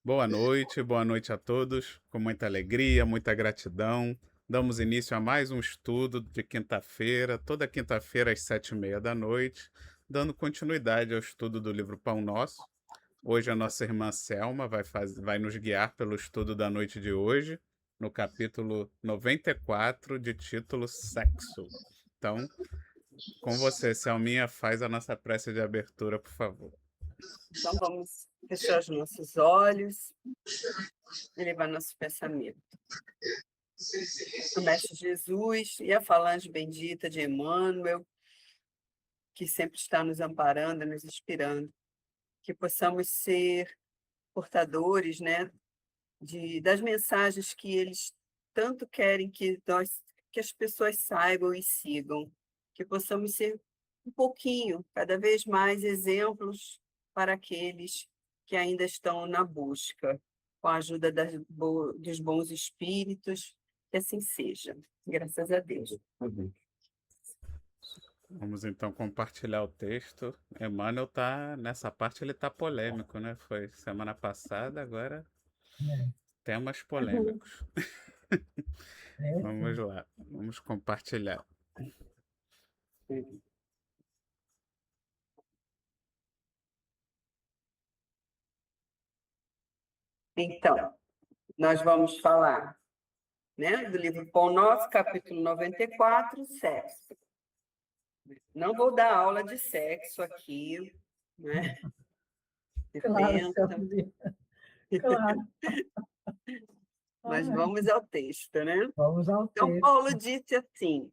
Boa noite a todos. Com muita alegria, muita gratidão. Damos início a mais um estudo de quinta-feira, toda quinta-feira às 7h30 da noite, dando continuidade ao estudo do livro Pão Nosso. Hoje a nossa irmã Selma vai nos guiar pelo estudo da noite de hoje, no capítulo 94, de título Sexo. Então, com você, Selminha, faz a nossa prece de abertura, por favor. Então vamos fechar os nossos olhos e levar nosso pensamento. O Mestre Jesus e a falange bendita de Emmanuel, que sempre está nos amparando, nos inspirando, que possamos ser portadores, né, das mensagens que eles tanto querem que as pessoas saibam e sigam, que possamos ser um pouquinho, cada vez mais exemplos para aqueles que ainda estão na busca, com a ajuda dos bons espíritos, que assim seja. Graças a Deus. Vamos então compartilhar o texto. Emmanuel tá nessa parte, ele tá polêmico, né? Foi semana passada, agora temas polêmicos. Vamos lá, vamos compartilhar. Então, nós vamos falar, né, do livro Pão Nosso, capítulo 94, sexo. Não vou dar aula de sexo aqui, né? Claro, claro. Mas vamos ao texto, né? Vamos ao Então, texto. Paulo disse assim: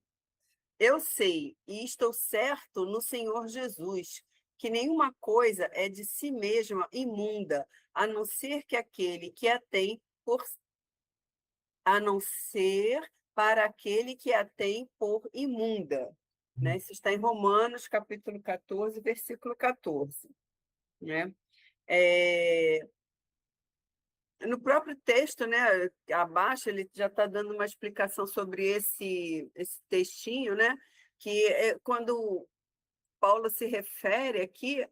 Eu sei e estou certo no Senhor Jesus que nenhuma coisa é de si mesma imunda, a não ser que aquele que a tem por a não ser para aquele que a tem por imunda. Né? Isso está em Romanos, capítulo 14, versículo 14. Né? No próprio texto, né, abaixo, ele já está dando uma explicação sobre esse textinho, né, que é quando Paulo se refere aqui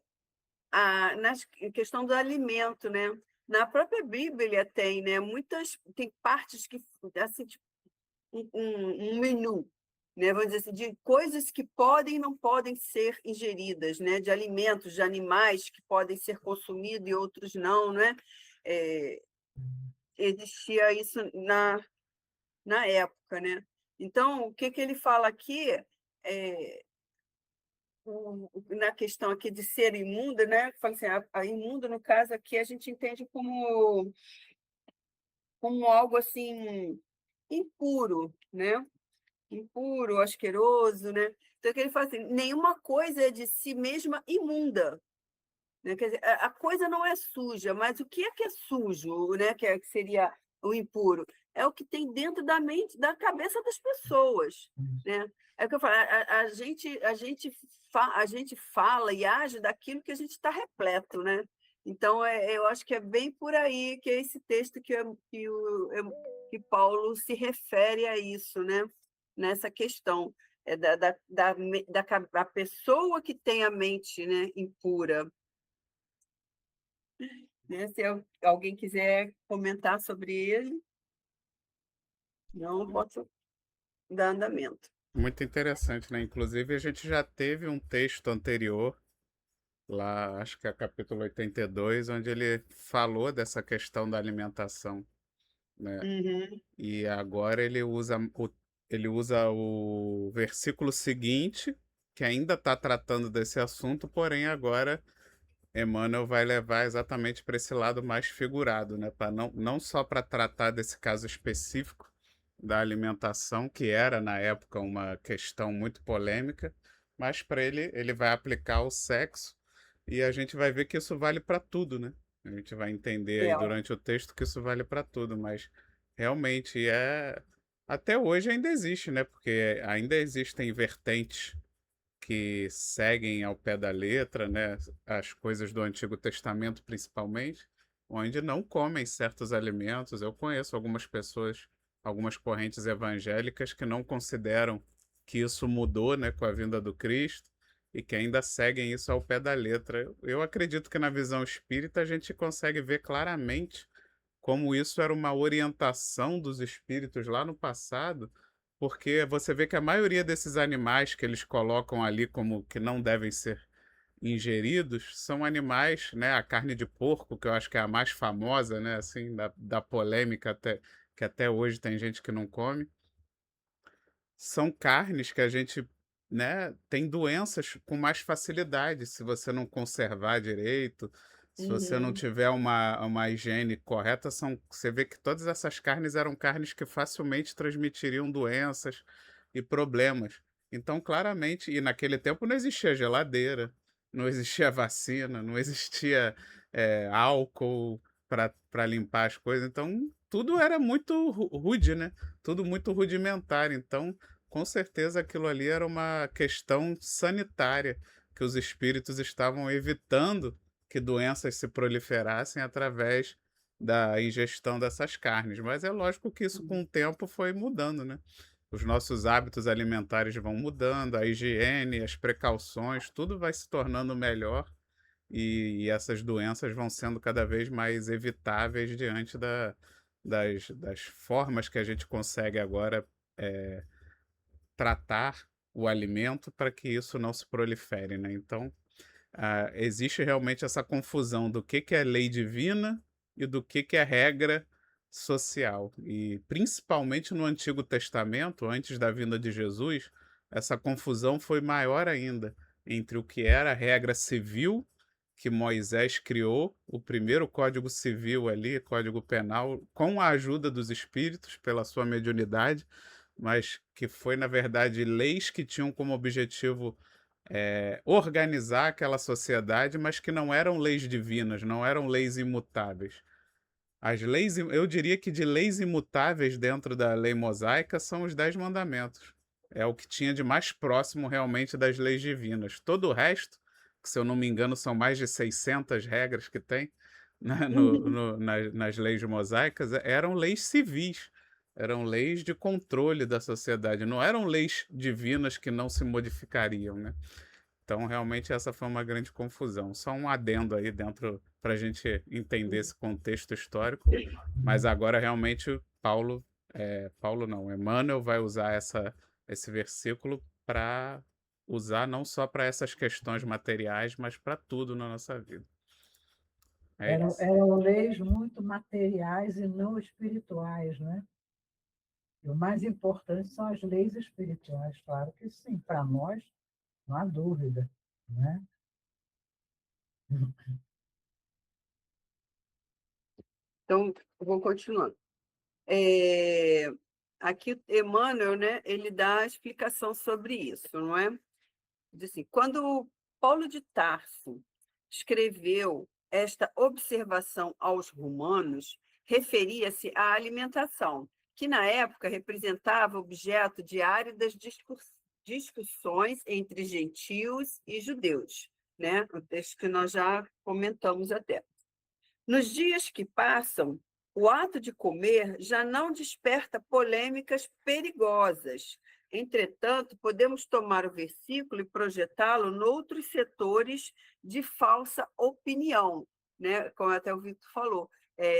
na questão do alimento, né? Na própria Bíblia tem, né, tem partes que, assim, tipo, um menu, né, vamos dizer assim, de coisas que podem e não podem ser ingeridas, né, de alimentos, de animais que podem ser consumidos e outros não, né? Existia isso na época, né? Então, o que ele fala aqui, na questão aqui de ser imundo, né? Fala assim, a imundo, no caso aqui, a gente entende como algo assim impuro, né? Impuro, asqueroso, né? Então, que ele fala assim, nenhuma coisa é de si mesma imunda, né? Quer dizer, a coisa não é suja, mas o que é sujo, né? Que seria o impuro? É o que tem dentro da mente, da cabeça das pessoas, né? É o que eu falo, a gente fala e age daquilo que a gente está repleto, né? Então, eu acho que é bem por aí que é esse texto que Paulo se refere a isso, né? Nessa questão da pessoa que tem a mente, né, impura. Né? Se alguém quiser comentar sobre ele, não posso dar andamento. Muito interessante, né? Inclusive, a gente já teve um texto anterior, lá, acho que é capítulo 82, onde ele falou dessa questão da alimentação, né? Uhum. E agora ele usa o versículo seguinte, que ainda está tratando desse assunto, porém agora Emmanuel vai levar exatamente para esse lado mais figurado, né? Não só para tratar desse caso específico da alimentação, que era na época uma questão muito polêmica, mas para ele vai aplicar o sexo e a gente vai ver que isso vale para tudo, né? A gente vai entender aí É, durante o texto que isso vale para tudo, mas realmente até hoje ainda existe, né? Porque ainda existem vertentes que seguem ao pé da letra, né, as coisas do Antigo Testamento principalmente, onde não comem certos alimentos. Eu conheço algumas pessoas, algumas correntes evangélicas que não consideram que isso mudou, né, com a vinda do Cristo e que ainda seguem isso ao pé da letra. Eu acredito que na visão espírita a gente consegue ver claramente como isso era uma orientação dos espíritos lá no passado, porque você vê que a maioria desses animais que eles colocam ali como que não devem ser ingeridos são animais, né? A carne de porco, que eu acho que é a mais famosa, né? Assim, da polêmica até, que até hoje tem gente que não come, são carnes que a gente, né, tem doenças com mais facilidade se você não conservar direito, se você não Uhum. tiver uma higiene correta, você vê que todas essas carnes eram carnes que facilmente transmitiriam doenças e problemas. Então, claramente, e naquele tempo não existia geladeira, não existia vacina, não existia álcool para limpar as coisas. Então, tudo era muito rude, né? Tudo muito rudimentar. Então, com certeza aquilo ali era uma questão sanitária, que os espíritos estavam evitando que doenças se proliferassem através da ingestão dessas carnes. Mas é lógico que isso com o tempo foi mudando, né? Os nossos hábitos alimentares vão mudando, a higiene, as precauções, tudo vai se tornando melhor e essas doenças vão sendo cada vez mais evitáveis diante das formas que a gente consegue agora tratar o alimento para que isso não se prolifere, né? Então, existe realmente essa confusão do que é lei divina e do que é regra social. E principalmente no Antigo Testamento, antes da vinda de Jesus, essa confusão foi maior ainda entre o que era a regra civil que Moisés criou, o primeiro código civil ali, código penal, com a ajuda dos espíritos, pela sua mediunidade, mas que foi, na verdade, leis que tinham como objetivo organizar aquela sociedade, mas que não eram leis divinas, não eram leis imutáveis. As leis, eu diria que de leis imutáveis dentro da lei mosaica são os 10 mandamentos. É o que tinha de mais próximo realmente das leis divinas. Todo o resto, que se eu não me engano são mais de 600 regras que tem né, nas leis mosaicas, eram leis civis, eram leis de controle da sociedade, não eram leis divinas que não se modificariam, né? Então, realmente, essa foi uma grande confusão. Só um adendo aí dentro para a gente entender esse contexto histórico. Mas agora, realmente, Paulo não, Emmanuel vai usar esse versículo para usar não só para essas questões materiais, mas para tudo na nossa vida. É isso. Eram leis muito materiais e não espirituais, né? E o mais importante são as leis espirituais, claro que sim, para nós, não há dúvida, né? Então, vou continuando. É, aqui, Emmanuel, né, ele dá a explicação sobre isso, não é? Diz assim, quando Paulo de Tarso escreveu esta observação aos romanos, referia-se à alimentação, que na época representava objeto de áridas discussões entre gentios e judeus, né? O texto que nós já comentamos até. Nos dias que passam, o ato de comer já não desperta polêmicas perigosas. Entretanto, podemos tomar o versículo e projetá-lo noutros setores de falsa opinião, né? Como até o Victor falou,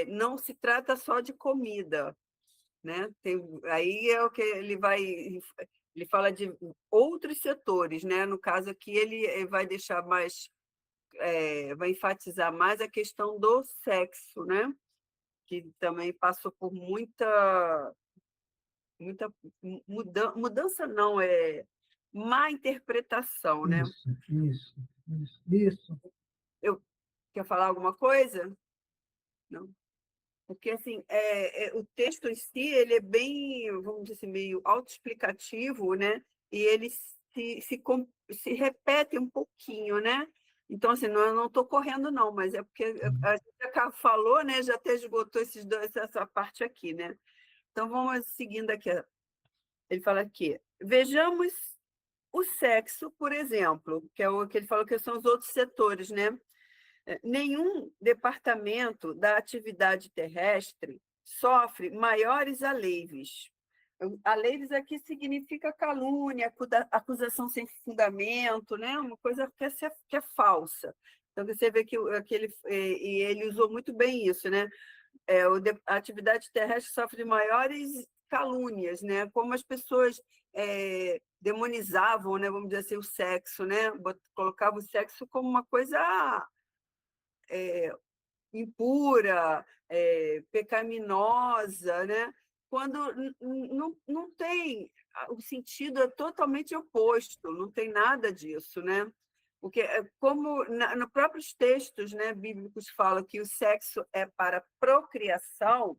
não se trata só de comida, né? Aí é o que ele fala de outros setores, né? No caso aqui ele vai deixar mais vai enfatizar mais a questão do sexo, né? Que também passou por muita mudança, não, má interpretação, né? Isso. Eu, quer falar alguma coisa? Não? Porque, assim, o texto em si, ele é bem, vamos dizer assim, meio autoexplicativo, né? E ele se repete um pouquinho, né? Então, assim, não, eu não estou correndo, não, mas é porque a gente já falou, né? Já até esgotou essa parte aqui, né? Então, vamos seguindo aqui. Ele fala aqui, vejamos o sexo, por exemplo, que é o que ele falou que são os outros setores, né? Nenhum departamento da atividade terrestre sofre maiores aleives. A leis aqui significa calúnia, acusação sem fundamento, né? Uma coisa que é falsa. Então, você vê que ele usou muito bem isso, né? A atividade terrestre sofre maiores calúnias, né? Como as pessoas demonizavam, né? Vamos dizer assim, o sexo, né? Colocavam o sexo como uma coisa impura, pecaminosa, né? Quando não tem, o sentido é totalmente oposto, não tem nada disso, né? Porque, como nos próprios textos, né, bíblicos falam que o sexo é para procriação,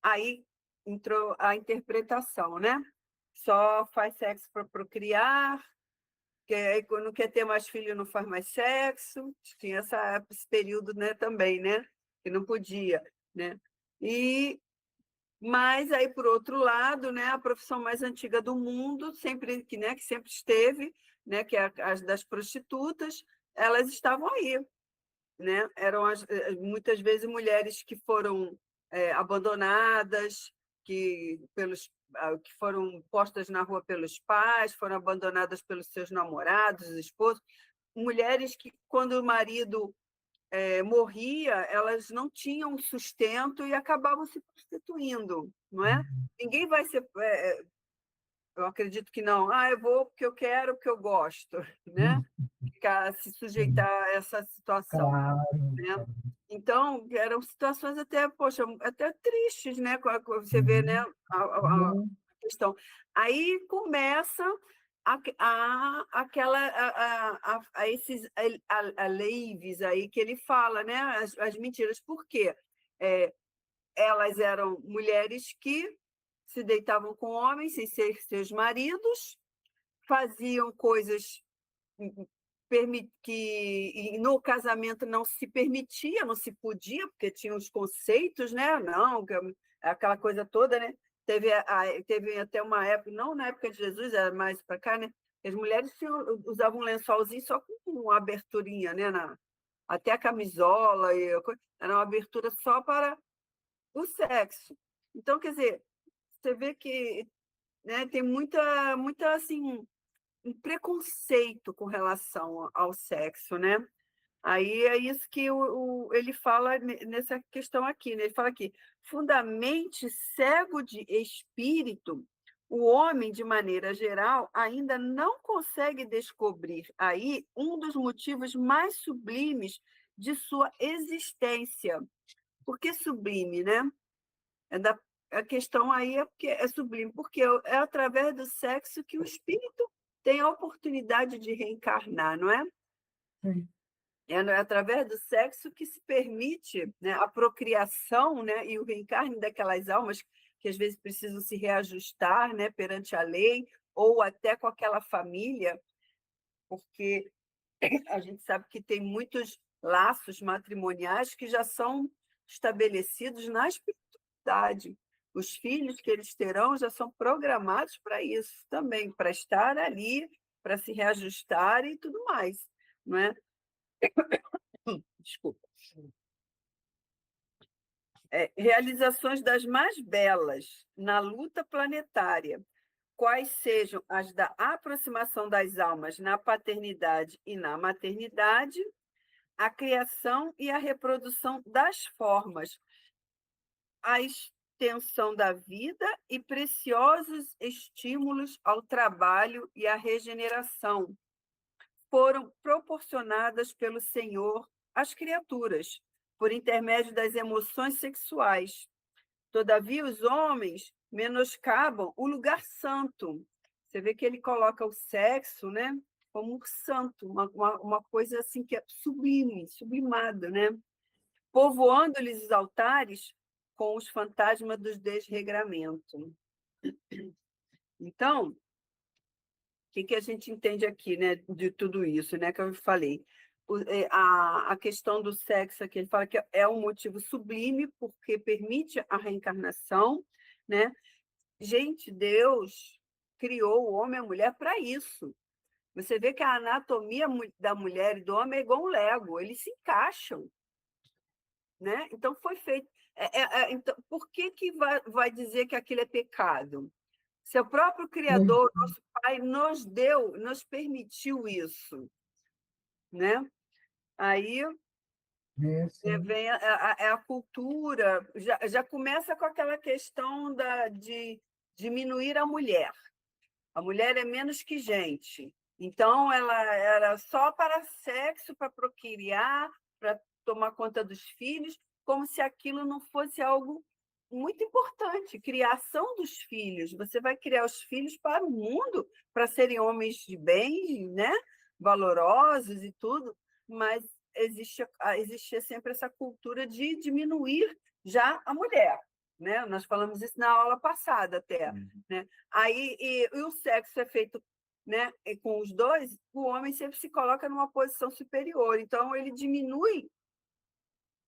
aí entrou a interpretação, né? Só faz sexo para procriar, que aí quando quer ter mais filho não faz mais sexo, tinha esse período, né, também, né, que não podia, né? Mas aí, por outro lado, né, a profissão mais antiga do mundo, sempre que sempre esteve, né, que é as das prostitutas, elas estavam aí, né? Eram muitas vezes mulheres que foram abandonadas, que foram postas na rua pelos pais, foram abandonadas pelos seus namorados, esposos, mulheres que, quando o marido morria, elas não tinham sustento e acabavam se prostituindo, não é? Ninguém vai ser, eu acredito que não, eu vou porque eu quero, porque eu gosto, né? Se sujeitar a essa situação, Claro. né? Então, eram situações até, poxa, até tristes, né? Quando você vê, né, a questão. Aí começa a leis aí que ele fala, né? As mentiras. Por quê? Elas eram mulheres que se deitavam com homens sem ser seus maridos, faziam coisas que no casamento não se permitia, não se podia, porque tinha os conceitos, né? Não, aquela coisa toda, né? Teve até uma época, não na época de Jesus, era mais para cá, né? As mulheres usavam um lençolzinho só com uma aberturinha, né? Até a camisola, era uma abertura só para o sexo. Então, quer dizer, você vê que, né, tem muita assim, um preconceito com relação ao sexo, né? Aí é isso que ele fala nessa questão aqui, né? Ele fala aqui, fundamente cego de espírito, o homem, de maneira geral, ainda não consegue descobrir aí um dos motivos mais sublimes de sua existência. Por que sublime, né? A questão aí é porque é sublime, porque é através do sexo que o espírito tem a oportunidade de reencarnar, não é? Sim. É através do sexo que se permite, né, a procriação, né, e o reencarne daquelas almas que às vezes precisam se reajustar, né, perante a lei, ou até com aquela família, porque a gente sabe que tem muitos laços matrimoniais que já são estabelecidos na espiritualidade. Os filhos que eles terão já são programados para isso também, para estar ali, para se reajustar e tudo mais, não é? Desculpa. Realizações das mais belas na luta planetária, quais sejam as da aproximação das almas na paternidade e na maternidade, a criação e a reprodução das formas, a extensão da vida e preciosos estímulos ao trabalho e à regeneração foram proporcionadas pelo Senhor às criaturas, por intermédio das emoções sexuais. Todavia, os homens menoscabam o lugar santo. Você vê que ele coloca o sexo, né, como santo, uma coisa assim que é sublime, sublimada, né? Povoando-lhes os altares com os fantasmas do desregramento. Então, o que a gente entende aqui, né, de tudo isso, né, que eu falei? A questão do sexo aqui, ele fala que é um motivo sublime porque permite a reencarnação, né? Gente, Deus criou o homem e a mulher para isso. Você vê que a anatomia da mulher e do homem é igual um Lego, eles se encaixam. né? Então foi feito. Então, por que vai dizer que aquilo é pecado? Se o próprio Criador, nosso Pai, nos deu, nos permitiu isso, né? Aí vem a cultura, já começa com aquela questão de diminuir a mulher. A mulher é menos que gente. Então, ela era só para sexo, para procriar, para tomar conta dos filhos, como se aquilo não fosse algo muito importante. Criação dos filhos. Você vai criar os filhos para o mundo, para serem homens de bem, né? Valorosos e tudo, mas existia sempre essa cultura de diminuir já a mulher. Né? Nós falamos isso na aula passada até. Né? Aí, e o sexo é feito, né, com os dois, o homem sempre se coloca numa posição superior. Então, ele diminui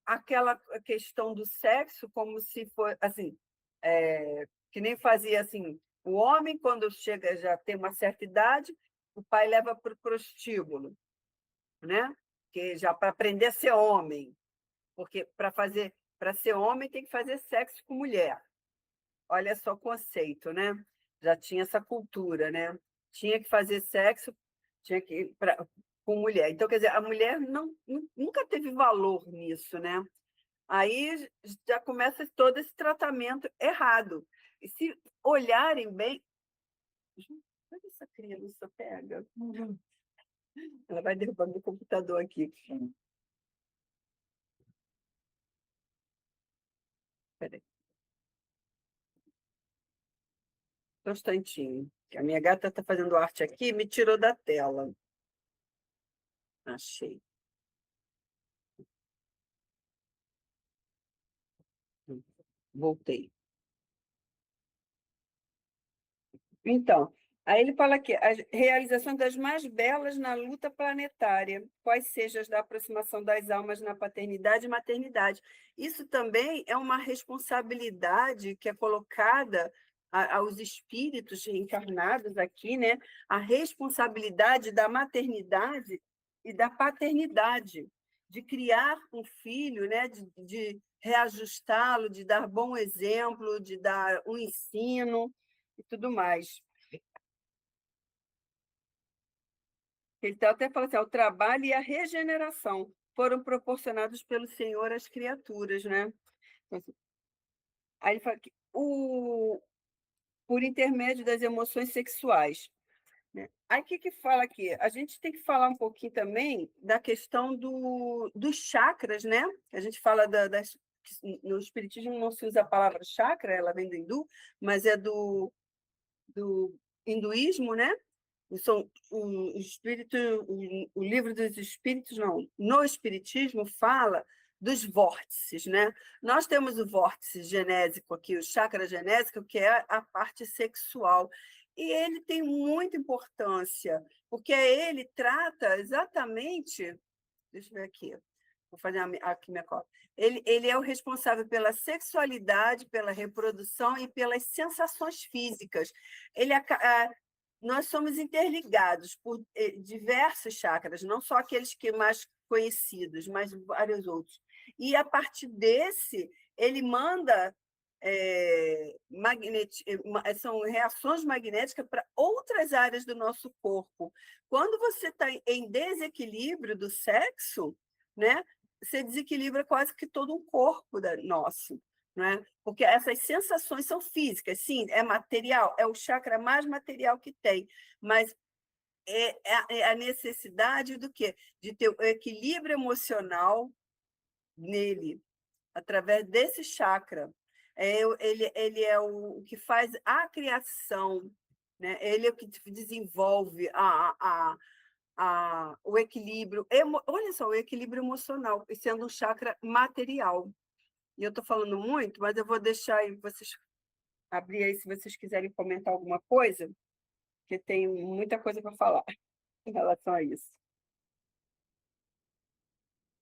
aquela questão do sexo como se fosse, assim, que nem fazia assim, o homem, quando chega, já tem uma certa idade, o pai leva para o prostíbulo, né? Que já para aprender a ser homem, porque para ser homem tem que fazer sexo com mulher. Olha só o conceito, né? Já tinha essa cultura, né? Tinha que fazer sexo, tinha que com mulher. Então, quer dizer, a mulher nunca teve valor nisso, né? Aí já começa todo esse tratamento errado. E se olharem bem, olha essa criança pega. Ela vai derrubando o computador aqui. Peraí. Um instantinho. A minha gata está fazendo arte aqui e me tirou da tela. Achei. Voltei. Então, aí ele fala aqui, a realização das mais belas na luta planetária, quais sejam as da aproximação das almas na paternidade e maternidade. Isso também é uma responsabilidade que é colocada aos espíritos reencarnados aqui, né? A responsabilidade da maternidade e da paternidade, de criar um filho, né? De reajustá-lo, de dar bom exemplo, de dar um ensino e tudo mais. Ele até fala assim, o trabalho e a regeneração foram proporcionados pelo Senhor às criaturas, né? Aí ele fala que por intermédio das emoções sexuais. Né? Aí o que fala aqui? A gente tem que falar um pouquinho também da questão dos chakras, né? A gente fala no espiritismo não se usa a palavra chakra, ela vem do hindu, mas é do hinduísmo, né? O livro dos espíritos, não, no espiritismo fala dos vórtices, né? Nós temos o vórtice genésico aqui, o chakra genésico, que é a parte sexual, e ele tem muita importância, porque ele trata exatamente, deixa eu ver aqui, vou fazer aqui minha cópia. Ele é o responsável pela sexualidade, pela reprodução e pelas sensações físicas. Nós somos interligados por diversos chakras, não só aqueles que mais conhecidos, mas vários outros. E a partir desse, ele manda são reações magnéticas para outras áreas do nosso corpo. Quando você está em desequilíbrio do sexo, né, você desequilibra quase que todo um corpo nosso. Né? Porque essas sensações são físicas, sim, é material, é o chakra mais material que tem, mas é a necessidade do quê? De ter o equilíbrio emocional nele, através desse chakra. Ele é o que faz a criação, né? Ele é o que desenvolve o equilíbrio, olha só, o equilíbrio emocional, sendo um chakra material. E eu estou falando muito, mas eu vou deixar aí vocês abrir aí se vocês quiserem comentar alguma coisa, porque tem muita coisa para falar em relação a isso.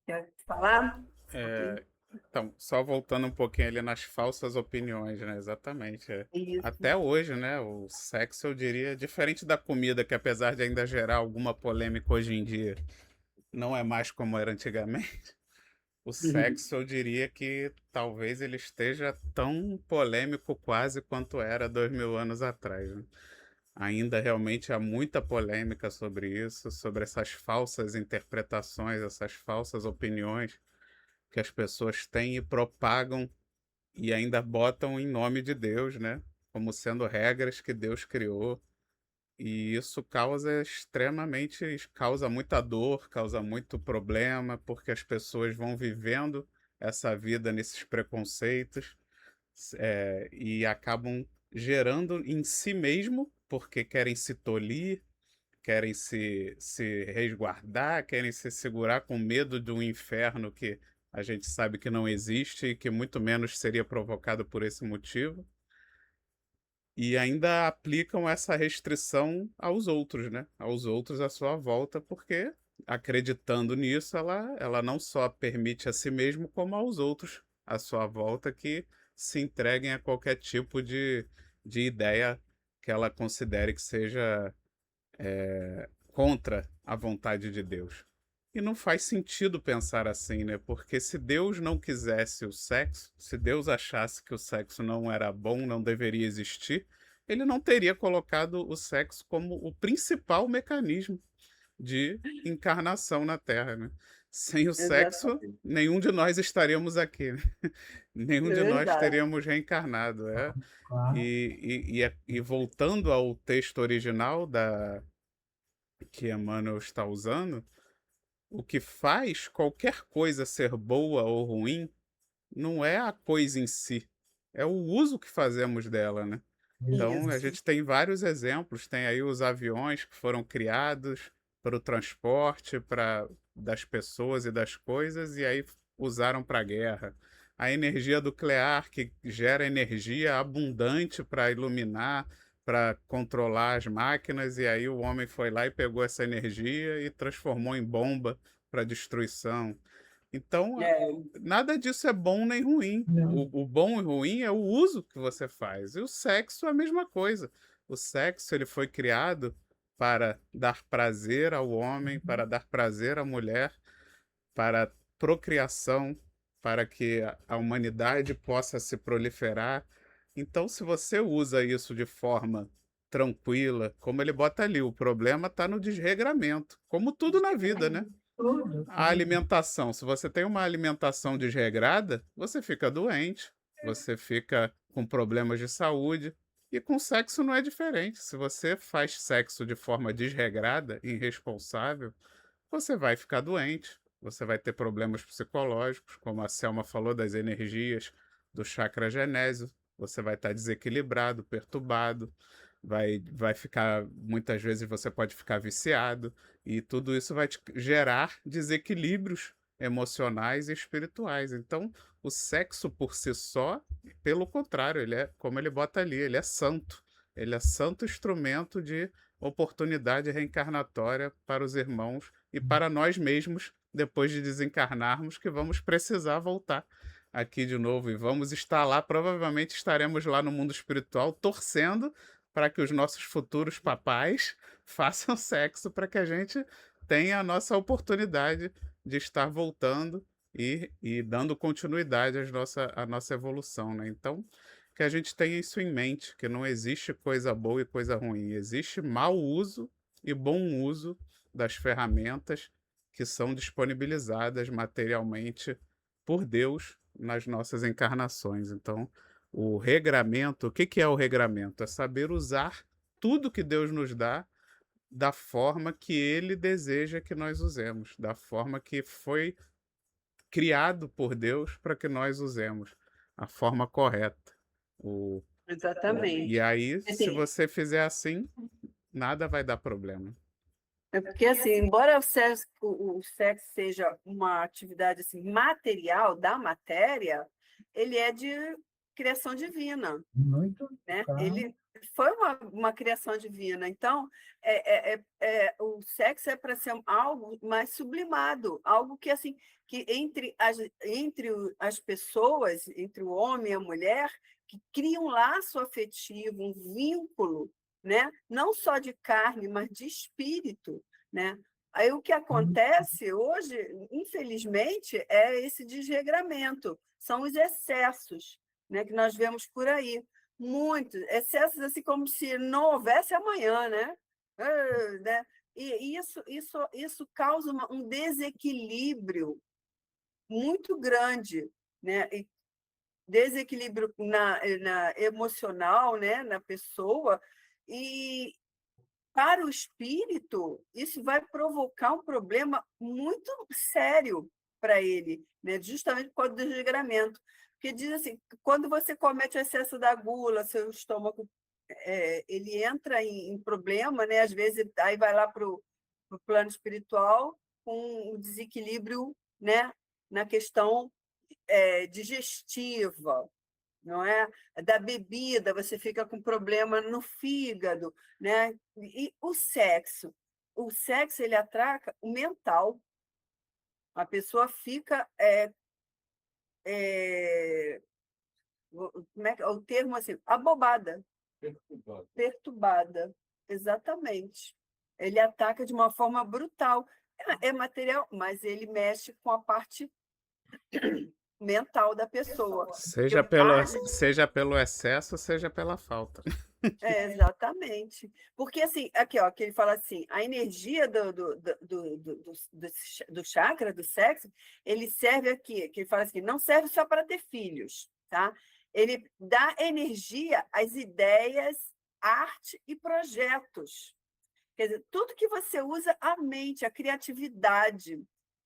Quer falar? Então, só voltando um pouquinho ali nas falsas opiniões, né? Exatamente. Isso. Até hoje, né? O sexo, eu diria, diferente da comida, que apesar de ainda gerar alguma polêmica hoje em dia, não é mais como era antigamente. o sexo eu diria que talvez ele esteja tão polêmico quase quanto era 2000 anos atrás, né? Ainda realmente há muita polêmica sobre isso, sobre essas falsas interpretações, essas falsas opiniões que as pessoas têm e propagam e ainda botam em nome de Deus, né? Como sendo regras que Deus criou. E isso causa muita dor, causa muito problema, porque as pessoas vão vivendo essa vida nesses preconceitos, e acabam gerando em si mesmo, porque querem se tolir, querem se resguardar, querem se segurar com medo de um inferno que a gente sabe que não existe e que muito menos seria provocado por esse motivo. E ainda aplicam essa restrição aos outros, né? Aos outros à sua volta, porque acreditando nisso, ela não só permite a si mesmo, como aos outros à sua volta que se entreguem a qualquer tipo de ideia que ela considere que seja contra a vontade de Deus. E não faz sentido pensar assim, né? Porque se Deus não quisesse o sexo, se Deus achasse que o sexo não era bom, não deveria existir, ele não teria colocado o sexo como o principal mecanismo de encarnação na Terra, né? Sem o sexo, Exatamente. nenhum de nós estaríamos aqui, né? Nenhum É de nós verdade. teríamos reencarnado, é. Claro. E voltando ao texto original que Emmanuel está usando, o que faz qualquer coisa ser boa ou ruim não é a coisa em si, é o uso que fazemos dela, né? Então, a Isso. gente tem vários exemplos, tem aí os aviões que foram criados para o transporte das pessoas e das coisas, e aí usaram para a guerra. A energia nuclear, que gera energia abundante para iluminar, para controlar as máquinas, e aí o homem foi lá e pegou essa energia e transformou em bomba para destruição. Então, É, nada disso é bom nem ruim. Não. O bom e ruim é o uso que você faz. E o sexo é a mesma coisa. O sexo ele foi criado para dar prazer ao homem, para dar prazer à mulher, para procriação, para que a humanidade possa se proliferar. Então, se você usa isso de forma tranquila, como ele bota ali, o problema está no desregramento, como tudo na vida, né? Tudo, A tudo. alimentação, se você tem uma alimentação desregrada, você fica doente, você fica com problemas de saúde. E com sexo não é diferente. Se você faz sexo de forma desregrada, irresponsável, você vai ficar doente, você vai ter problemas psicológicos, como a Selma falou das energias do chakra genésio, você vai estar desequilibrado, perturbado, vai ficar, muitas vezes você pode ficar viciado, e tudo isso vai te gerar desequilíbrios emocionais e espirituais. Então, o sexo por si só, pelo contrário, ele é, como ele bota ali, ele é santo. Ele é santo instrumento de oportunidade reencarnatória para os irmãos e para nós mesmos, depois de desencarnarmos, que vamos precisar voltar aqui de novo e vamos estar lá, provavelmente estaremos lá no mundo espiritual torcendo para que os nossos futuros papais façam sexo para que a gente tenha a nossa oportunidade de estar voltando e dando continuidade à nossa evolução, né? Então, que a gente tenha isso em mente, que não existe coisa boa e coisa ruim, existe mau uso e bom uso das ferramentas que são disponibilizadas materialmente por Deus nas nossas encarnações. Então, o regramento, o que que é o regramento? É saber usar tudo que Deus nos dá da forma que Ele deseja que nós usemos, da forma que foi criado por Deus para que nós usemos, a forma correta. O, e exatamente. aí, se Assim, você fizer assim, nada vai dar problema. é porque, assim, embora o sexo seja uma atividade assim, material da matéria, ele é de criação divina, Muito né? claro. Ele foi uma criação divina. Então, o sexo é para ser algo mais sublimado, algo que assim, que entre as pessoas, entre o homem e a mulher, que cria um laço afetivo, um vínculo, né? Não só de carne, mas de espírito, né? Aí o que acontece hoje, infelizmente, é esse desregramento, são os excessos, né, que nós vemos por aí. Muitos excessos, assim como se não houvesse amanhã, né? Né? E isso causa um desequilíbrio muito grande, né? E desequilíbrio na emocional, né? Na pessoa, e para o espírito, isso vai provocar um problema muito sério para ele, né? Justamente por causa do desregramento. Porque diz assim, quando você comete o excesso da gula, seu estômago ele entra em problema, né? Às vezes aí vai lá para o plano espiritual com o desequilíbrio, né? Na questão digestiva, não é? Da bebida, você fica com problema no fígado, né? E o sexo ele atraca o mental. A pessoa fica como é que é o termo assim, abobada, perturbada, exatamente. Ele ataca de uma forma brutal. É material, mas ele mexe com a parte mental da pessoa. Seja pelo excesso, seja pela falta. Exatamente. Porque, assim, aqui, ó, que ele fala assim, a energia do chakra, do sexo, ele serve aqui, que ele fala assim, não serve só para ter filhos, tá? Ele dá energia às ideias, arte e projetos. Quer dizer, tudo que você usa a mente, a criatividade.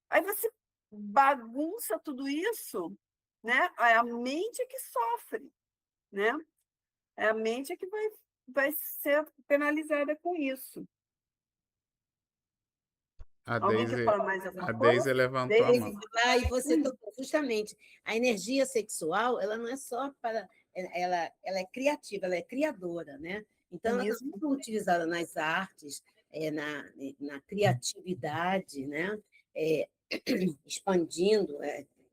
Aí você bagunça tudo isso, né? É a mente que sofre, né? É a mente que vai ser penalizada com isso. A Alguém quer Daisy, falar mais alguma a coisa? Daisy levantou a Daisy? mão. E você tocou justamente. A energia sexual, ela não é só para. Ela é criativa, ela é criadora, né? Então, ela Isso. também foi utilizada nas artes, na criatividade, né? É, expandindo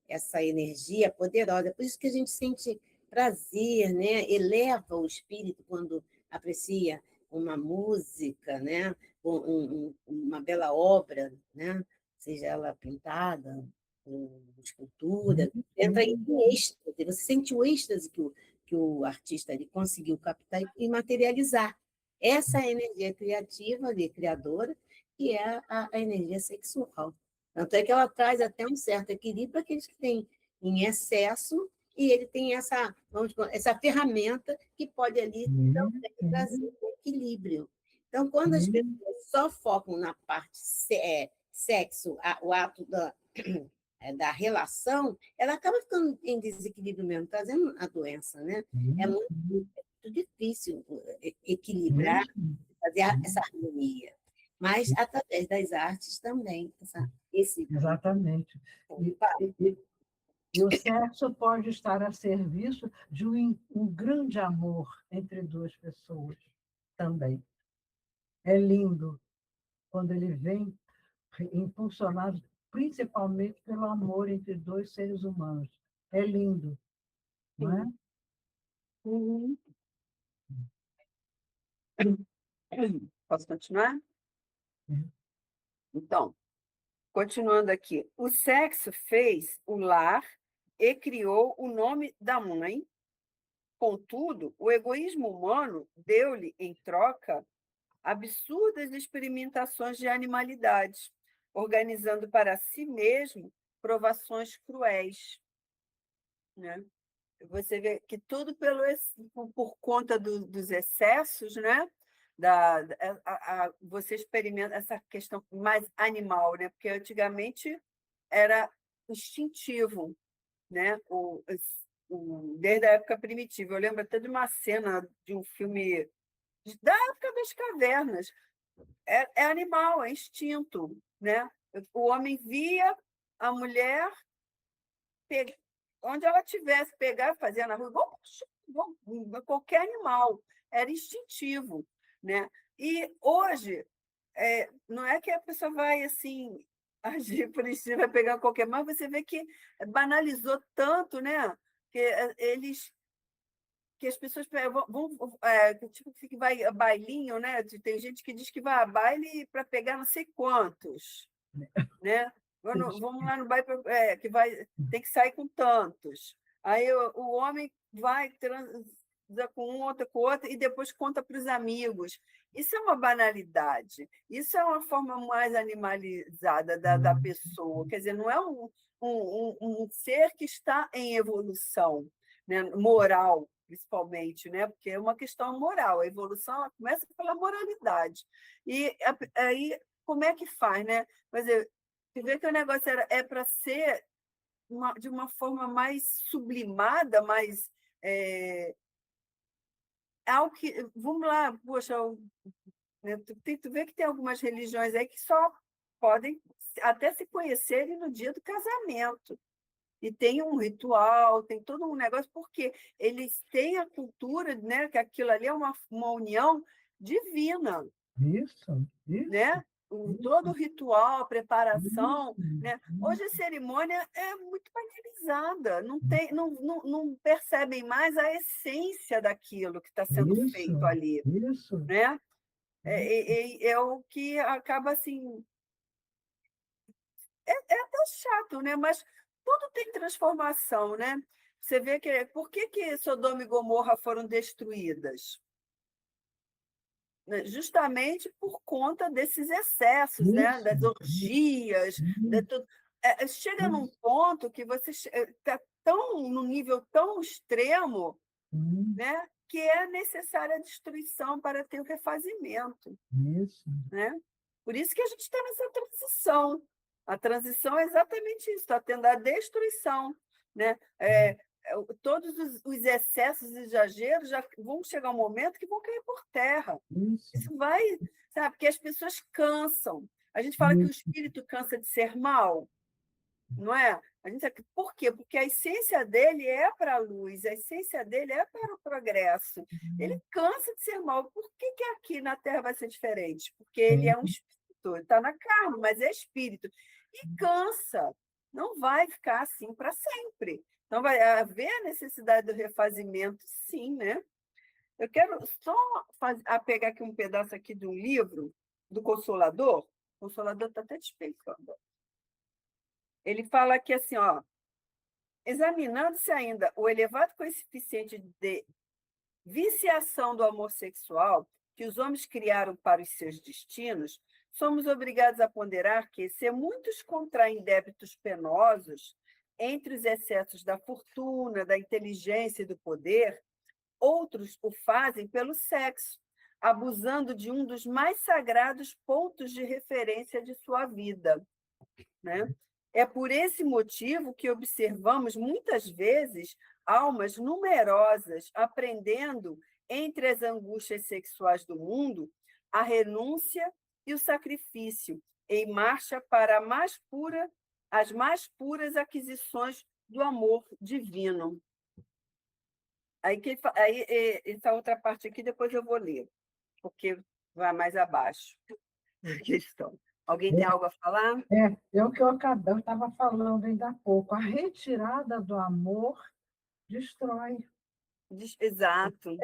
essa energia poderosa. Por isso que a gente sente prazer, né? Eleva o espírito quando aprecia uma música, né? Uma bela obra, né? Seja ela pintada, ou escultura, entra em êxtase, você sente o êxtase que o artista ele conseguiu captar e materializar. Essa é a energia criativa, ali, criadora, que é a energia sexual. Tanto é que ela traz até um certo equilíbrio para aqueles que têm em excesso, e ele tem essa ferramenta que pode ali também trazer um equilíbrio. Então, quando as pessoas só focam na parte sexo, o ato da relação, ela acaba ficando em desequilíbrio mesmo, trazendo a doença, né? É muito difícil equilibrar, fazer essa harmonia. Mas, através das artes também, esse Exatamente. E o sexo pode estar a serviço de um grande amor entre duas pessoas também. É lindo quando ele vem impulsionado principalmente pelo amor entre dois seres humanos. É lindo, não é? Uhum. Posso continuar? Então, continuando aqui. O sexo fez o lar e criou o nome da mãe. Contudo, o egoísmo humano deu-lhe, em troca, absurdas experimentações de animalidade, organizando para si mesmo provações cruéis, né? Você vê que tudo por conta dos excessos, né? Você experimenta essa questão mais animal, né? Porque antigamente era instintivo, né? Desde a época primitiva. Eu lembro até de uma cena de um filme da época das cavernas. É animal, é instinto, né? O homem via a mulher onde ela tivesse, pegar e fazer na rua, igual qualquer animal, era instintivo, né? E hoje, não é que a pessoa vai assim agir por instinto, vai pegar qualquer, mas você vê que banalizou tanto, né? Que eles que as pessoas tipo, que vai a bailinho, né? Tem gente que diz que vai a baile para pegar não sei quantos, né? Vamos lá no baile, que tem que sair com tantos. Aí o homem vai transa com um, outro com outro, e depois conta para os amigos. Isso é uma banalidade. Isso é uma forma mais animalizada da pessoa. Quer dizer, não é um ser que está em evolução, né? Moral, principalmente, né? Porque é uma questão moral. A evolução ela começa pela moralidade. E aí, como é que faz, né? Mas você vê que o negócio é para ser de uma forma mais sublimada, mais algo que, vamos lá, poxa, né, tu vê que tem algumas religiões aí que só podem até se conhecerem no dia do casamento. E tem um ritual, tem todo um negócio, porque eles têm a cultura, né, que aquilo ali é uma união divina, Isso, né? Todo o ritual, a preparação, né? Hoje a cerimônia é muito banalizada, não percebem mais a essência daquilo que está sendo feito ali, isso. né? É o que acaba assim. É até chato, né? Mas tudo tem transformação, né? Você vê que por que Sodoma e Gomorra foram destruídas? Né? Justamente por conta desses excessos, né? Das orgias, de tudo. Chega num ponto que você está num nível tão extremo, né? Que é necessária a destruição para ter o refazimento. Isso. Né? Por isso que a gente está nessa transição. A transição é exatamente isso, está tendo a destruição. Né? Todos os excessos e exageros já vão chegar um momento que vão cair por terra. Isso vai, sabe? Porque as pessoas cansam. A gente fala que o espírito cansa de ser mal, não é? Por quê? Porque a essência dele é para a luz, a essência dele é para o progresso. Ele cansa de ser mal. Por que aqui na Terra vai ser diferente? Porque ele é um espírito, está na carne, mas é espírito. E cansa. Não vai ficar assim para sempre. Então, vai haver a necessidade do refazimento, sim, né? Eu quero só pegar aqui um pedaço aqui de um livro do Consolador. O Consolador está até despencando. Ele fala aqui assim, ó, examinando-se ainda o elevado coeficiente de viciação do amor sexual que os homens criaram para os seus destinos, somos obrigados a ponderar que, se muitos contraem débitos penosos entre os excessos da fortuna, da inteligência e do poder, outros o fazem pelo sexo, abusando de um dos mais sagrados pontos de referência de sua vida, né? É por esse motivo que observamos, muitas vezes, almas numerosas aprendendo, entre as angústias sexuais do mundo, a renúncia e o sacrifício, em marcha para as mais puras aquisições do amor divino. Aí, essa outra parte aqui, depois eu vou ler, porque vai mais abaixo a questão. Alguém tem algo a falar? É o que eu estava falando ainda há pouco. A retirada do amor destrói. Exato.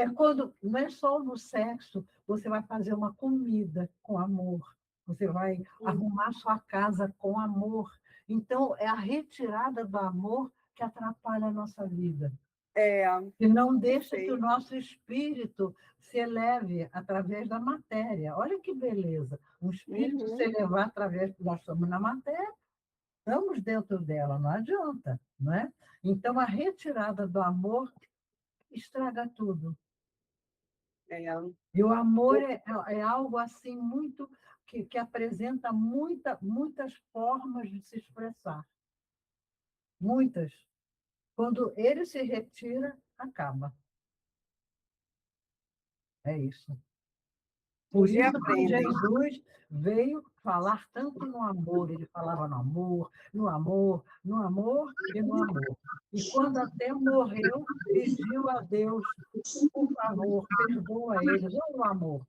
Não é só no sexo, você vai fazer uma comida com amor, você vai arrumar sua casa com amor. Então, é a retirada do amor que atrapalha a nossa vida. E não deixa que o nosso espírito se eleve através da matéria. Olha que beleza! Um espírito se elevar através... Nós estamos na matéria, estamos dentro dela, não adianta, não é? Então, a retirada do amor estraga tudo. E o amor é algo assim muito que apresenta muitas formas de se expressar. Muitas. Quando ele se retira, acaba. É isso. Por isso que Jesus veio falar tanto no amor. Ele falava no amor, no amor, no amor e no amor. E quando até morreu, pediu a Deus, por favor, perdoa eles. Olha o amor.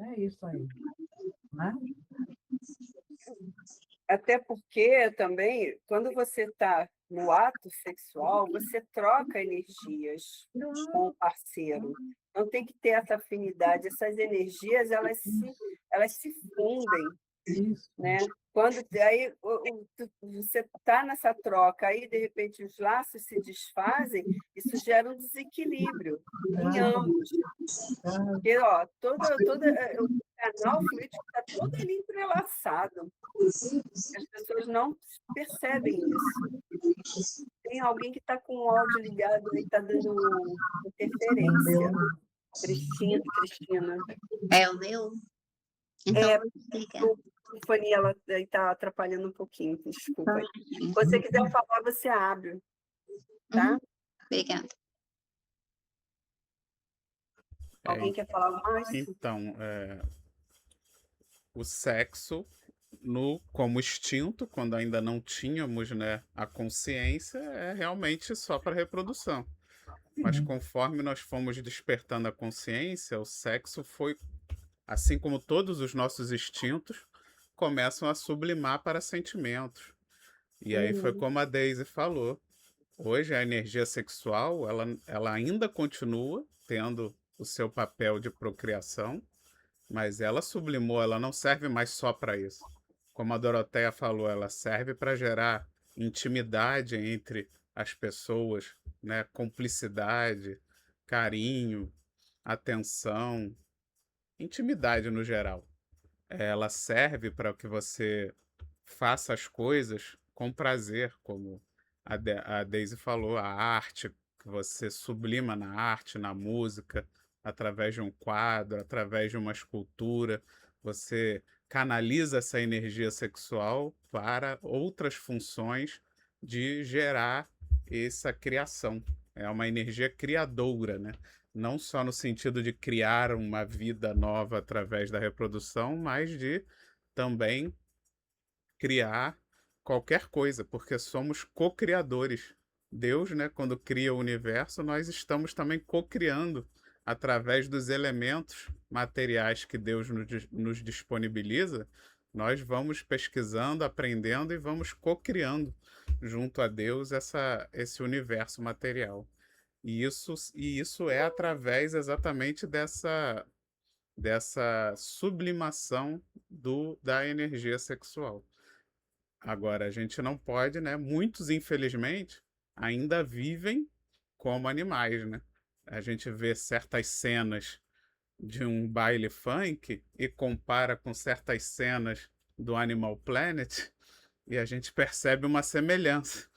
É isso aí. Né? Até porque também, quando você está no ato sexual, você troca energias com o parceiro. Então tem que ter essa afinidade. Essas energias, elas se fundem, Isso. né? Quando aí você está nessa troca, aí de repente os laços se desfazem, isso gera um desequilíbrio em ambos. Porque ó, o canal fluídico está todo ali entrelaçado. As pessoas não percebem isso. Tem alguém que está com o áudio ligado e está dando interferência. Cristina. É o meu? Então, A microfonia ela está atrapalhando um pouquinho, desculpa. Se você quiser falar, você abre, tá? Obrigada. Alguém quer falar mais? Então, o sexo como instinto, quando ainda não tínhamos, né, a consciência, é realmente só para reprodução. Mas conforme nós fomos despertando a consciência, o sexo foi, assim como todos os nossos instintos, começam a sublimar para sentimentos. E aí foi como a Daisy falou. Hoje a energia sexual, ela ainda continua tendo o seu papel de procriação, mas ela sublimou, ela não serve mais só para isso. Como a Doroteia falou, ela serve para gerar intimidade entre as pessoas, né? Cumplicidade, carinho, atenção, intimidade no geral. Ela serve para que você faça as coisas com prazer, como a Daisy falou, a arte, que você sublima na arte, na música, através de um quadro, através de uma escultura, você canaliza essa energia sexual para outras funções de gerar essa criação. É uma energia criadora, né? Não só no sentido de criar uma vida nova através da reprodução, mas de também criar qualquer coisa, porque somos co-criadores. Deus, né, quando cria o universo, nós estamos também co-criando através dos elementos materiais que Deus nos disponibiliza. Nós vamos pesquisando, aprendendo e vamos co-criando junto a Deus esse universo material. E isso é através exatamente dessa sublimação da energia sexual. Agora, a gente não pode, né? Muitos, infelizmente, ainda vivem como animais, né? A gente vê certas cenas de um baile funk e compara com certas cenas do Animal Planet e a gente percebe uma semelhança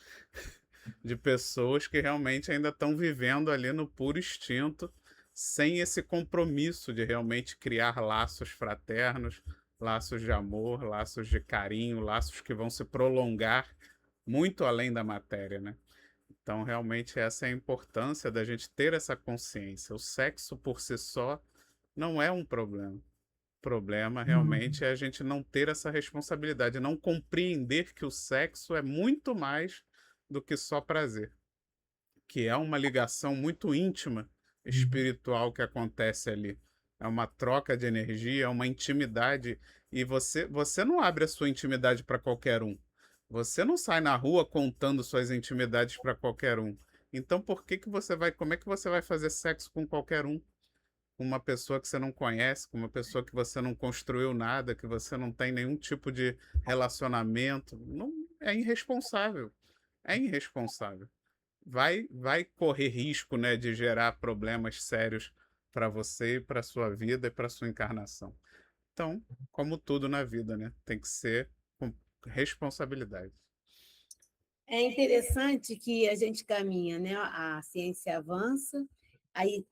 de pessoas que realmente ainda estão vivendo ali no puro instinto, sem esse compromisso de realmente criar laços fraternos, laços de amor, laços de carinho, laços que vão se prolongar muito além da matéria, né? Então, realmente, essa é a importância da gente ter essa consciência. O sexo por si só não é um problema. O problema realmente é a gente não ter essa responsabilidade, não compreender que o sexo é muito mais do que só prazer, que é uma ligação muito íntima, espiritual que acontece ali. É uma troca de energia, é uma intimidade. E você não abre a sua intimidade para qualquer um. Você não sai na rua contando suas intimidades para qualquer um. Então, como é que você vai fazer sexo com qualquer um? Com uma pessoa que você não conhece, com uma pessoa que você não construiu nada, que você não tem nenhum tipo de relacionamento? Não, é irresponsável. É irresponsável. Vai correr risco, né, de gerar problemas sérios para você, para sua vida e para sua encarnação. Então, como tudo na vida, né, tem que ser com responsabilidade. É interessante que a gente caminha, né? A ciência avança, aí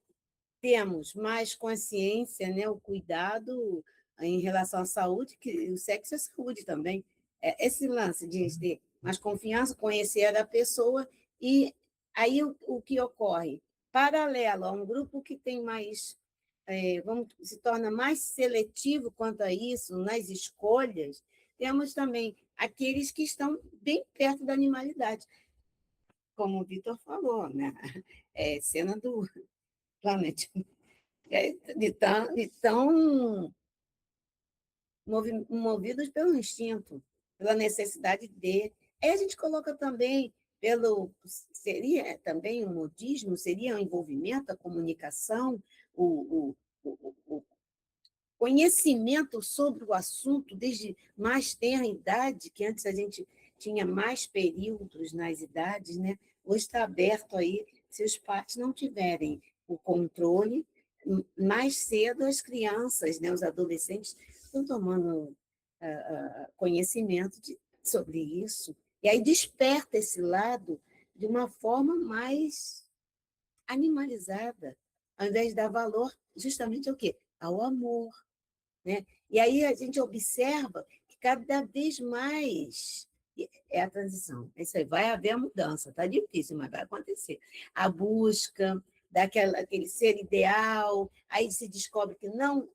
temos mais consciência, né? O cuidado em relação à saúde, que o sexo é saúde também. Esse lance de ter mais confiança, conhecer a pessoa, e aí o que ocorre? Paralelo a um grupo que tem mais, se torna mais seletivo quanto a isso, nas escolhas, temos também aqueles que estão bem perto da animalidade, como o Vitor falou, né? Cena do Planet, de tão movidos pelo instinto. pela necessidade de. Aí a gente coloca também seria também o modismo, seria o envolvimento, a comunicação, o conhecimento sobre o assunto desde mais tenra idade, que antes a gente tinha mais períodos nas idades, né? Hoje está aberto aí, se os pais não tiverem o controle, mais cedo as crianças, né, os adolescentes, estão tomando conhecimento sobre isso, e aí desperta esse lado de uma forma mais animalizada, ao invés de dar valor justamente ao quê? Ao amor, né? E aí a gente observa que cada vez mais é a transição. É isso aí, vai haver a mudança, está difícil, mas vai acontecer. A busca aquele ser ideal, aí se descobre que não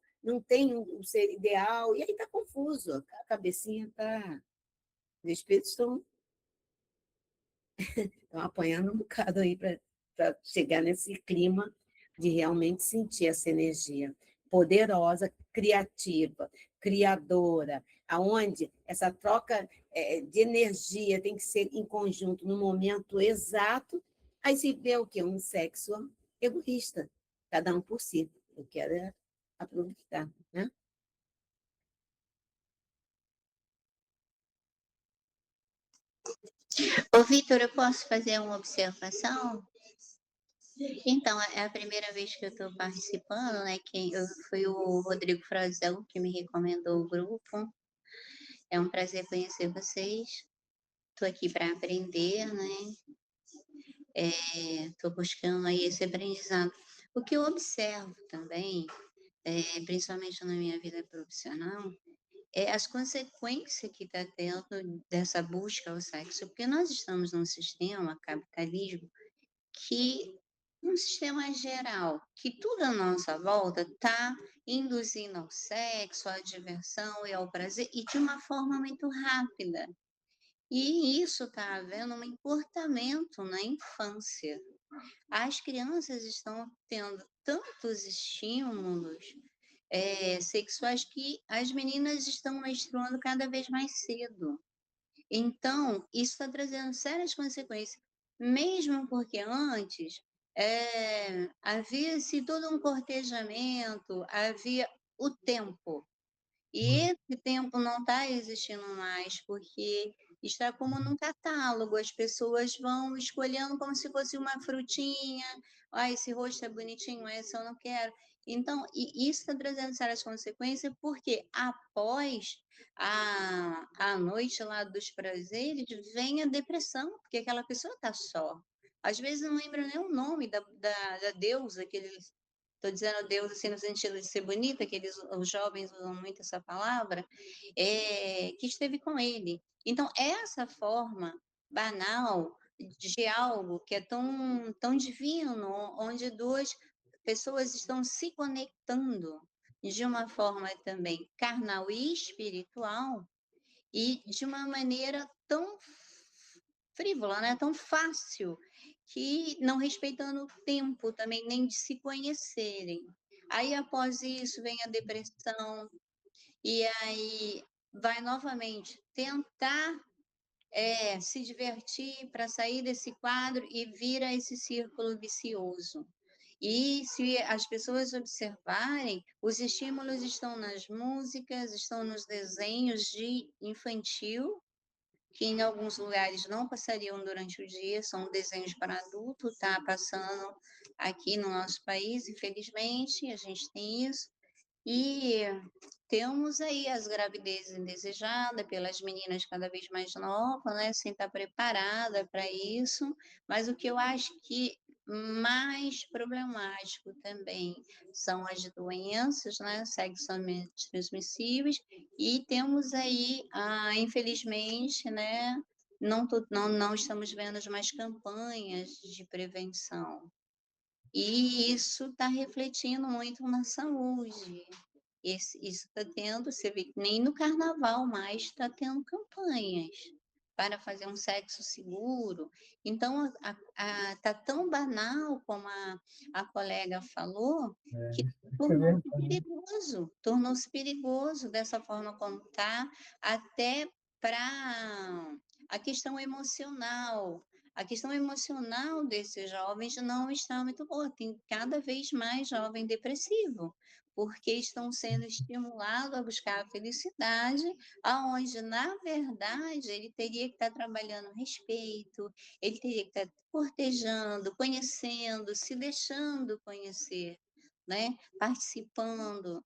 tem um ser ideal, e aí está confuso, a cabecinha está. Os espíritos estão apanhando um bocado aí para chegar nesse clima de realmente sentir essa energia poderosa, criativa, criadora, aonde essa troca de energia tem que ser em conjunto no momento exato, aí se vê o quê? Um sexo egoísta, cada um por si. Eu quero aproveitar, né? Ô, Vitor, eu posso fazer uma observação? Então, é a primeira vez que eu estou participando, né? Foi o Rodrigo Frazão que me recomendou o grupo. É um prazer conhecer vocês. Estou aqui para aprender, né? Estou buscando aí esse aprendizado. O que eu observo também, principalmente na minha vida profissional, é as consequências que está tendo dessa busca ao sexo, porque nós estamos num sistema capitalismo que um sistema geral, que tudo à nossa volta está induzindo ao sexo, à diversão e ao prazer, e de uma forma muito rápida. E isso está havendo um encurtamento na infância. As crianças estão tendo tantos estímulos sexuais que as meninas estão menstruando cada vez mais cedo. Então, isso está trazendo sérias consequências, mesmo porque antes havia-se todo um cortejamento, havia o tempo. E esse tempo não está existindo mais, porque está como num catálogo, as pessoas vão escolhendo como se fosse uma frutinha, esse rosto é bonitinho, esse eu não quero. Então, e isso está trazendo sérias consequências, porque após a noite lá dos prazeres, vem a depressão, porque aquela pessoa está só. Às vezes não lembra nem o nome da deusa que eles. Estou dizendo Deus assim no sentido de ser bonita, que os jovens usam muito essa palavra, que esteve com ele. Então, essa forma banal de algo que é tão divino, onde duas pessoas estão se conectando de uma forma também carnal e espiritual, e de uma maneira tão frívola, né? Tão fácil, que não respeitando o tempo também, nem de se conhecerem. Aí, após isso, vem a depressão, e aí vai novamente tentar se divertir para sair desse quadro e vira esse círculo vicioso. E se as pessoas observarem, os estímulos estão nas músicas, estão nos desenhos de infantil, que em alguns lugares não passariam durante o dia, são desenhos para adulto, está passando aqui no nosso país, infelizmente, a gente tem isso. E temos aí as gravidezes indesejadas pelas meninas cada vez mais novas, né, sem estar preparada para isso, mas o que eu acho que mais problemático também são as doenças, né, sexualmente transmissíveis, e temos aí, infelizmente, né, não estamos vendo mais campanhas de prevenção. E isso está refletindo muito na saúde. Isso está tendo, você vê que nem no carnaval mais está tendo campanhas para fazer um sexo seguro. Então, está tão banal, como a colega falou, que tornou-se perigoso dessa forma como está, até para a questão emocional. A questão emocional desses jovens não está muito boa. Tem cada vez mais jovem depressivo, porque estão sendo estimulados a buscar a felicidade, aonde, na verdade, ele teria que estar trabalhando respeito, ele teria que estar cortejando, conhecendo, se deixando conhecer, né? Participando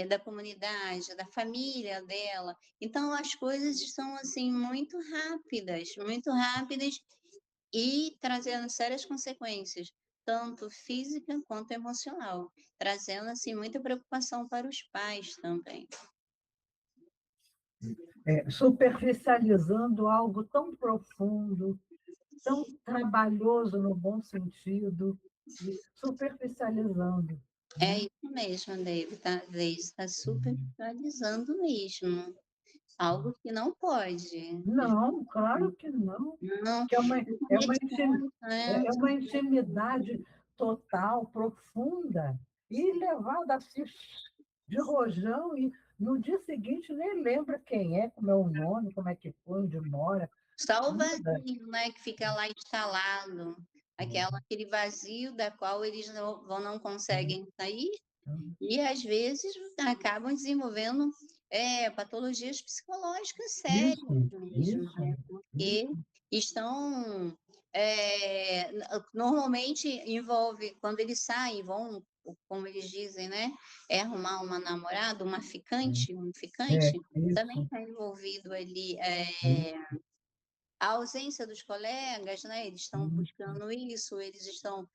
da comunidade, da família dela. Então, as coisas estão assim muito rápidas e trazendo sérias consequências, tanto física quanto emocional, trazendo assim muita preocupação para os pais também. Superficializando algo tão profundo, tão trabalhoso no bom sentido, e superficializando. É isso mesmo, David, está superficializando mesmo, algo que não pode. Não, claro que não. Não, Que né? é uma intimidade total, profunda, e levada assim de rojão, e no dia seguinte nem lembra quem é, como é o nome, como é que foi, onde mora. Só o Nada. vazio, né, que fica lá instalado, aquele vazio da qual eles não conseguem sair, e às vezes acabam desenvolvendo patologias psicológicas sérias mesmo, né, porque estão, normalmente envolve, quando eles saem, vão, como eles dizem, né, arrumar uma namorada, um ficante, também Isso. está envolvido ali, a ausência dos colegas, né? Eles estão buscando isso, eles estão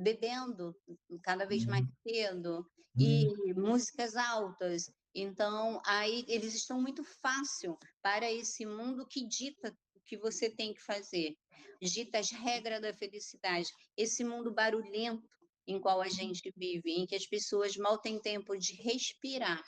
bebendo cada vez mais cedo e músicas altas. Então, aí eles estão muito fácil para esse mundo que dita o que você tem que fazer, dita as regras da felicidade. Esse mundo barulhento em qual a gente vive, em que as pessoas mal têm tempo de respirar,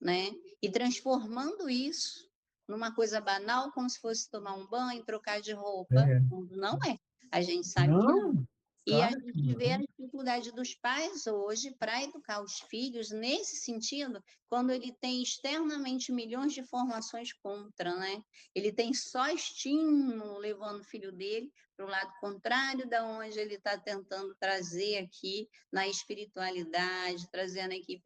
né? E transformando isso numa coisa banal, como se fosse tomar um banho, trocar de roupa, É. quando não é. A gente sabe que não. Não, E a claro que gente vê a não. dificuldade dos pais hoje para educar os filhos nesse sentido, quando ele tem externamente milhões de informações contra, né? Ele tem só estímulo levando o filho dele para o lado contrário da onde ele está tentando trazer aqui na espiritualidade, trazendo aqui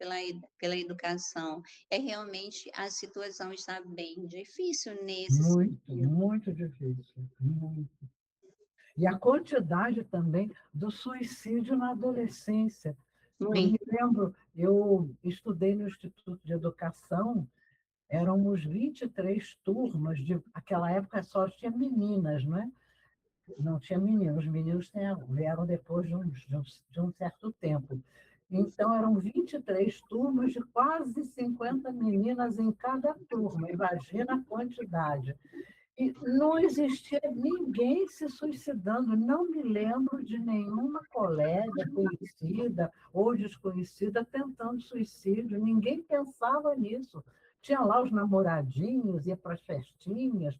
pela educação. Realmente a situação está bem difícil nesse Muito, sentido. muito difícil. Muito. E a quantidade também do suicídio na adolescência. Eu me Muito. lembro, eu estudei no Instituto de Educação, éramos 23 turmas, aquela época só tinha meninas, não é? Não tinha meninos, os meninos vieram depois de um certo tempo. Então, eram 23 turmas de quase 50 meninas em cada turma, imagina a quantidade. E não existia ninguém se suicidando, não me lembro de nenhuma colega conhecida ou desconhecida tentando suicídio, ninguém pensava nisso. Tinha lá os namoradinhos, ia para as festinhas,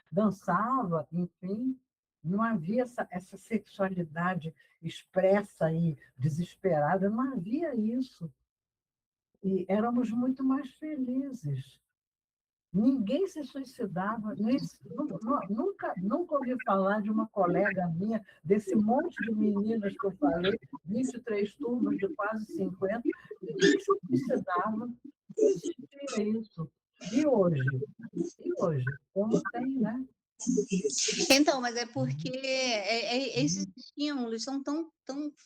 dançava, enfim, não havia essa sexualidade expressa e desesperada, não havia isso. E éramos muito mais felizes. Ninguém se suicidava, nunca ouvi falar de uma colega minha, desse monte de meninas que eu falei, 23 turmas de quase 50, ninguém se suicidava, não existia isso. E hoje? E hoje? Como tem, né? Então, mas é porque esses estímulos são tão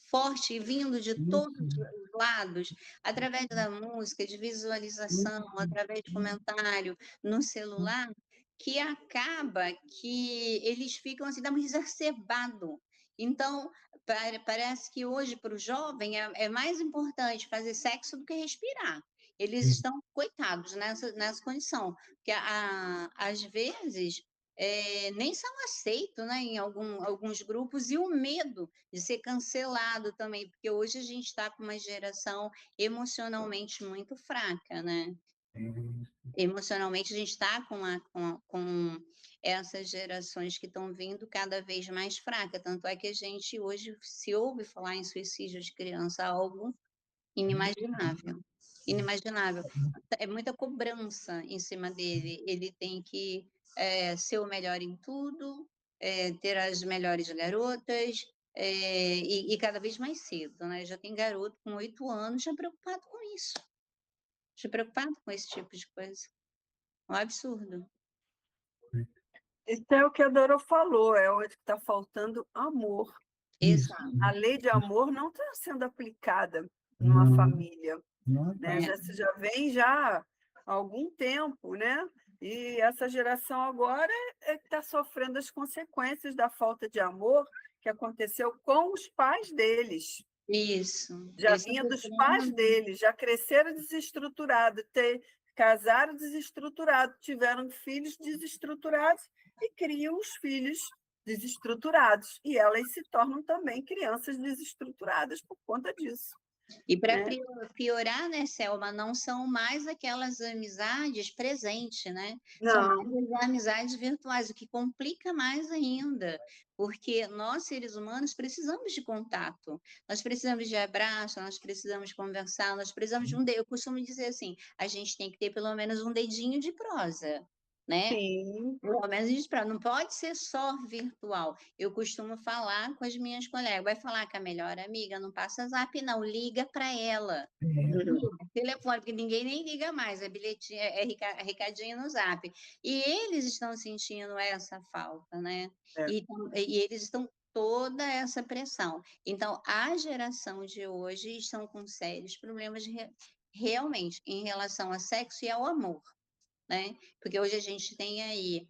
fortes, vindo de todos Isso, os lados, através da música, de visualização, através de comentário no celular, que acaba que eles ficam assim, dá um exacerbado. Então, parece que hoje, para o jovem, é mais importante fazer sexo do que respirar. Eles estão coitados nessa condição, porque às vezes nem são aceitos, né, em alguns grupos, e o medo de ser cancelado também, porque hoje a gente está com uma geração emocionalmente muito fraca, né? Emocionalmente a gente está com essas gerações que estão vindo cada vez mais fraca, tanto é que a gente hoje se ouve falar em suicídio de criança, algo inimaginável. inimaginável. É muita cobrança em cima dele. Ele tem que ser o melhor em tudo, ter as melhores garotas, e cada vez mais cedo, né? Já tem garoto com 8 anos já preocupado com isso, já preocupado com esse tipo de coisa. Um absurdo. Isso é o que a Dora falou, é onde está faltando amor. Isso. Exato. A lei de amor não está sendo aplicada numa Não, família, não né? tá. Já vem já há algum tempo, né? E essa geração agora está sofrendo as consequências da falta de amor que aconteceu com os pais deles. Isso. Já Eles vinha estão dos sofrendo pais muito. deles, já cresceram desestruturados, casaram desestruturados, tiveram filhos desestruturados e criam os filhos desestruturados. E elas se tornam também crianças desestruturadas por conta disso. E para Né? piorar, né, Selma, não são mais aquelas amizades presentes, né? São Não, mais as amizades virtuais, o que complica mais ainda, porque nós, seres humanos, precisamos de contato, nós precisamos de abraço, nós precisamos conversar, nós precisamos de eu costumo dizer assim, a gente tem que ter pelo menos um dedinho de prosa, né? sim, Pelo menos isso não pode ser só virtual. Eu costumo falar com as minhas colegas, vai falar com a melhor amiga, não passa zap não, liga para ela. Liga, telefone, porque ninguém nem liga mais, é bilhetinho, é recadinho no zap. E eles estão sentindo essa falta, né? É. E eles estão toda essa pressão. Então, a geração de hoje estão com sérios problemas realmente em relação a sexo e ao amor, né? Porque hoje a gente tem aí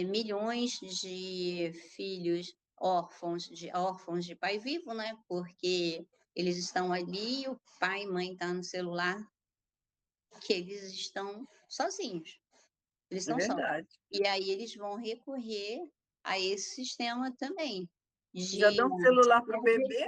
milhões de filhos órfãos de pai vivo, né? Porque eles estão ali, o pai e mãe estão no celular, que eles estão sozinhos. Eles é estão só. verdade. E aí eles vão recorrer a esse sistema também, Já de dão celular para o se bebê?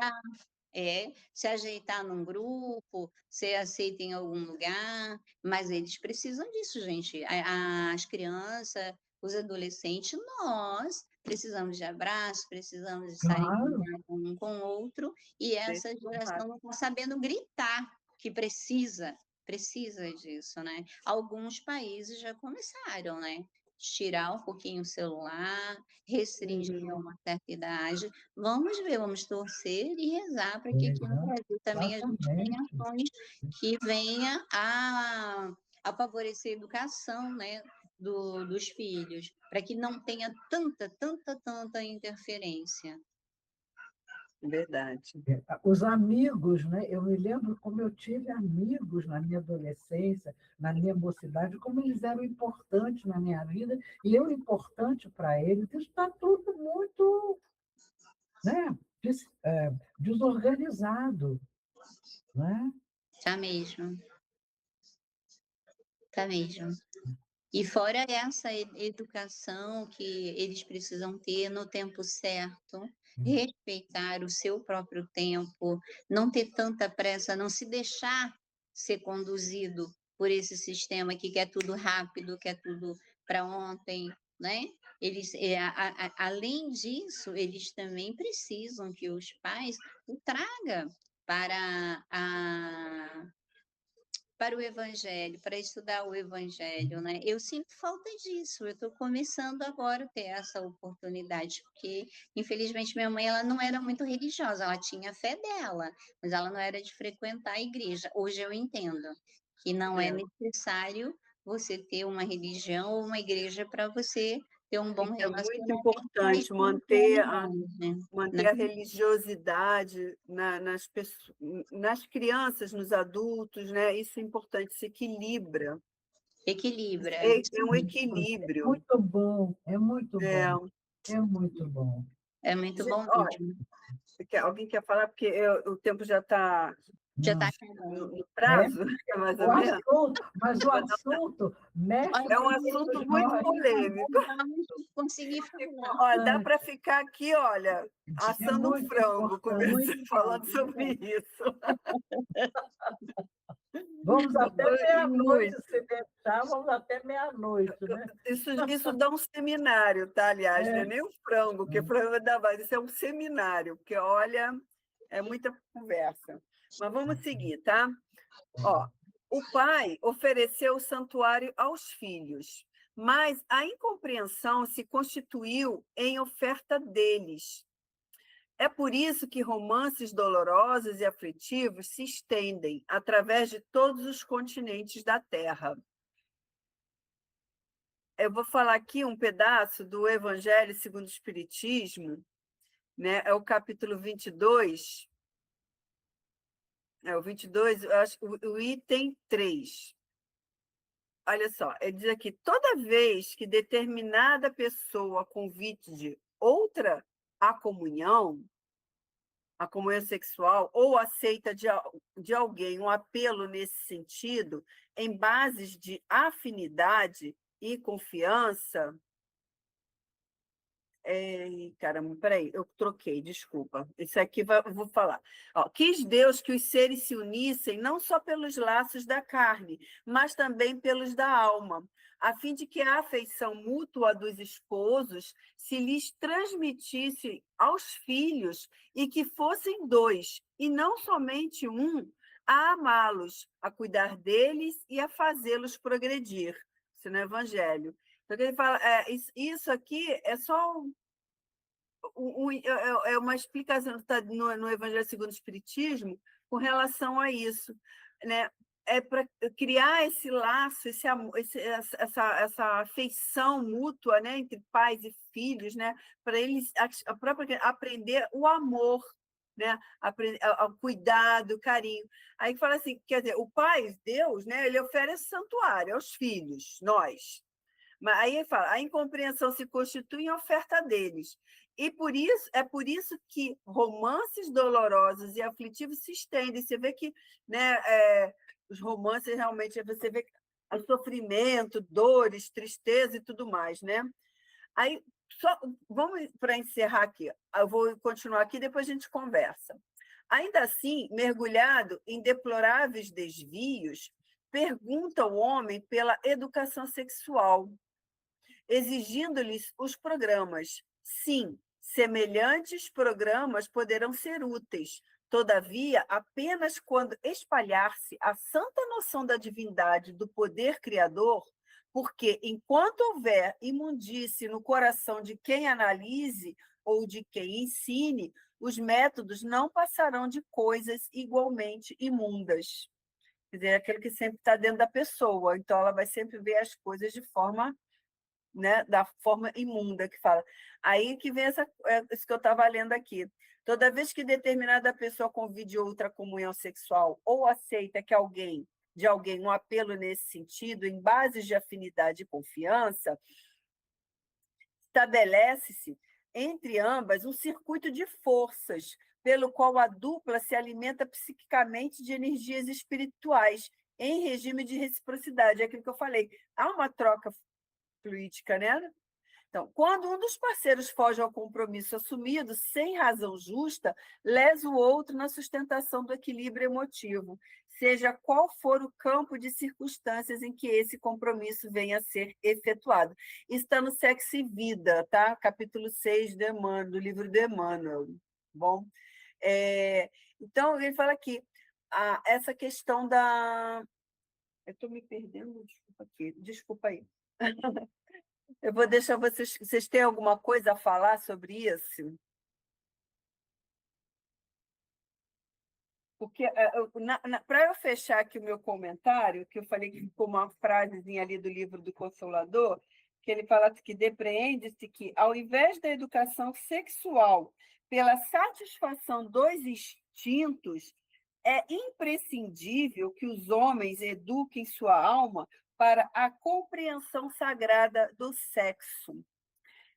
se ajeitar num grupo, ser aceito em algum lugar, mas eles precisam disso, gente. As crianças, os adolescentes, nós precisamos de abraço, precisamos de estar em Claro. contato um com o outro, e essa geração não está sabendo gritar que precisa disso, né? Alguns países já começaram, né? Tirar um pouquinho o celular, restringir a uma certa idade. Vamos ver, vamos torcer e rezar para que aqui no Brasil também a gente tenha Exatamente. ações que venha a favorecer a educação, né, dos filhos, para que não tenha tanta interferência. Verdade. Os amigos, né? Eu me lembro como eu tive amigos na minha adolescência, na minha mocidade, como eles eram importantes na minha vida e eu importante para eles. Isso está tudo muito, né, desorganizado, né? Tá mesmo. Tá mesmo. E fora essa educação que eles precisam ter no tempo certo, respeitar o seu próprio tempo, não ter tanta pressa, não se deixar ser conduzido por esse sistema que quer tudo rápido, quer tudo para ontem, né? Eles, além disso, eles também precisam que os pais o tragam para o Evangelho, para estudar o Evangelho, né? Eu sinto falta disso. Eu estou começando agora a ter essa oportunidade, porque infelizmente minha mãe ela não era muito religiosa, ela tinha a fé dela, mas ela não era de frequentar a igreja. Hoje eu entendo que não é necessário você ter uma religião ou uma igreja para você ter um bom É muito relacionamento com a importante espiritualidade, manter né? a religiosidade nas crianças, nos adultos, né? Isso é importante, se equilibra. Equilibra. É um equilíbrio. Muito bom, é muito É. bom, é muito bom. É muito bom Olha, mesmo. alguém quer falar? Porque o tempo já está Já Não, está acabando. no prazo, mais ou menos. Mas o assunto mexe É um com assunto todos muito nós. polêmico. Vamos conseguir falar. Olha, dá para ficar aqui, olha, É assando um muito frango, importante. falando sobre isso. Vamos até meia-noite, Muito. se deixar, vamos até meia-noite, né? Isso dá um seminário, tá? Aliás, não é nem um frango, porque frango dá mais. Isso é um seminário, porque, olha, é muita conversa. Mas vamos seguir, tá? Ó, O pai ofereceu o santuário aos filhos, mas a incompreensão se constituiu em oferta deles. É por isso que romances dolorosos e aflitivos se estendem através de todos os continentes da Terra. Eu vou falar aqui um pedaço do Evangelho segundo o Espiritismo, né? É o capítulo 22, o 22, eu acho, o item 3. Olha só, ele diz aqui: toda vez que determinada pessoa convide outra à comunhão, a comunhão sexual, ou aceita de alguém um apelo nesse sentido, em bases de afinidade e confiança. Caramba, peraí, eu troquei, desculpa. Isso aqui vou falar. Ó, quis Deus que os seres se unissem não só pelos laços da carne, mas também pelos da alma, a fim de que a afeição mútua dos esposos se lhes transmitisse aos filhos e que fossem dois, e não somente um, a amá-los, a cuidar deles e a fazê-los progredir. Isso no Evangelho. Então, ele fala, isso aqui é só é uma explicação que está no Evangelho segundo o Espiritismo com relação a isso, né? É para criar esse laço, esse amor, essa afeição mútua, né, entre pais e filhos, né, para eles a própria aprender o amor, né, o cuidado, o carinho. Aí fala assim, quer dizer, o pai, Deus, né, ele oferece santuário aos filhos, nós. Mas aí ele fala, a incompreensão se constitui em oferta deles. E por isso que romances dolorosos e aflitivos se estendem. Você vê que, né, os romances realmente, você vê o sofrimento, dores, tristeza e tudo mais, né? Aí, vamos para encerrar aqui. Eu vou continuar aqui, depois a gente conversa. Ainda assim, mergulhado em deploráveis desvios, pergunta o homem pela educação sexual, exigindo-lhes os programas. Sim, semelhantes programas poderão ser úteis, todavia, apenas quando espalhar-se a santa noção da divindade do poder criador, porque enquanto houver imundície no coração de quem analise ou de quem ensine, os métodos não passarão de coisas igualmente imundas. Quer dizer, é aquilo que sempre está dentro da pessoa, então ela vai sempre ver as coisas de forma, né, da forma imunda que fala. Aí que vem isso que eu estava lendo aqui. Toda vez que determinada pessoa convide outra comunhão sexual ou aceita de alguém um apelo nesse sentido, em bases de afinidade e confiança, estabelece-se entre ambas um circuito de forças, pelo qual a dupla se alimenta psiquicamente de energias espirituais, em regime de reciprocidade. É aquilo que eu falei. Há uma troca fluídica, né? Então, quando um dos parceiros foge ao compromisso assumido sem razão justa, lesa o outro na sustentação do equilíbrio emotivo, seja qual for o campo de circunstâncias em que esse compromisso venha a ser efetuado. Isso está no Sexo e Vida, tá? Capítulo 6 do Emmanuel, do livro do Emmanuel. Bom, então, ele fala aqui, essa questão da... Eu estou me perdendo, desculpa aí. Eu vou deixar vocês têm alguma coisa a falar sobre isso? Porque, para eu fechar aqui o meu comentário, que eu falei que ficou uma frasezinha ali do livro do Consolador, que ele fala que depreende-se que, ao invés da educação sexual pela satisfação dos instintos, é imprescindível que os homens eduquem sua alma para a compreensão sagrada do sexo.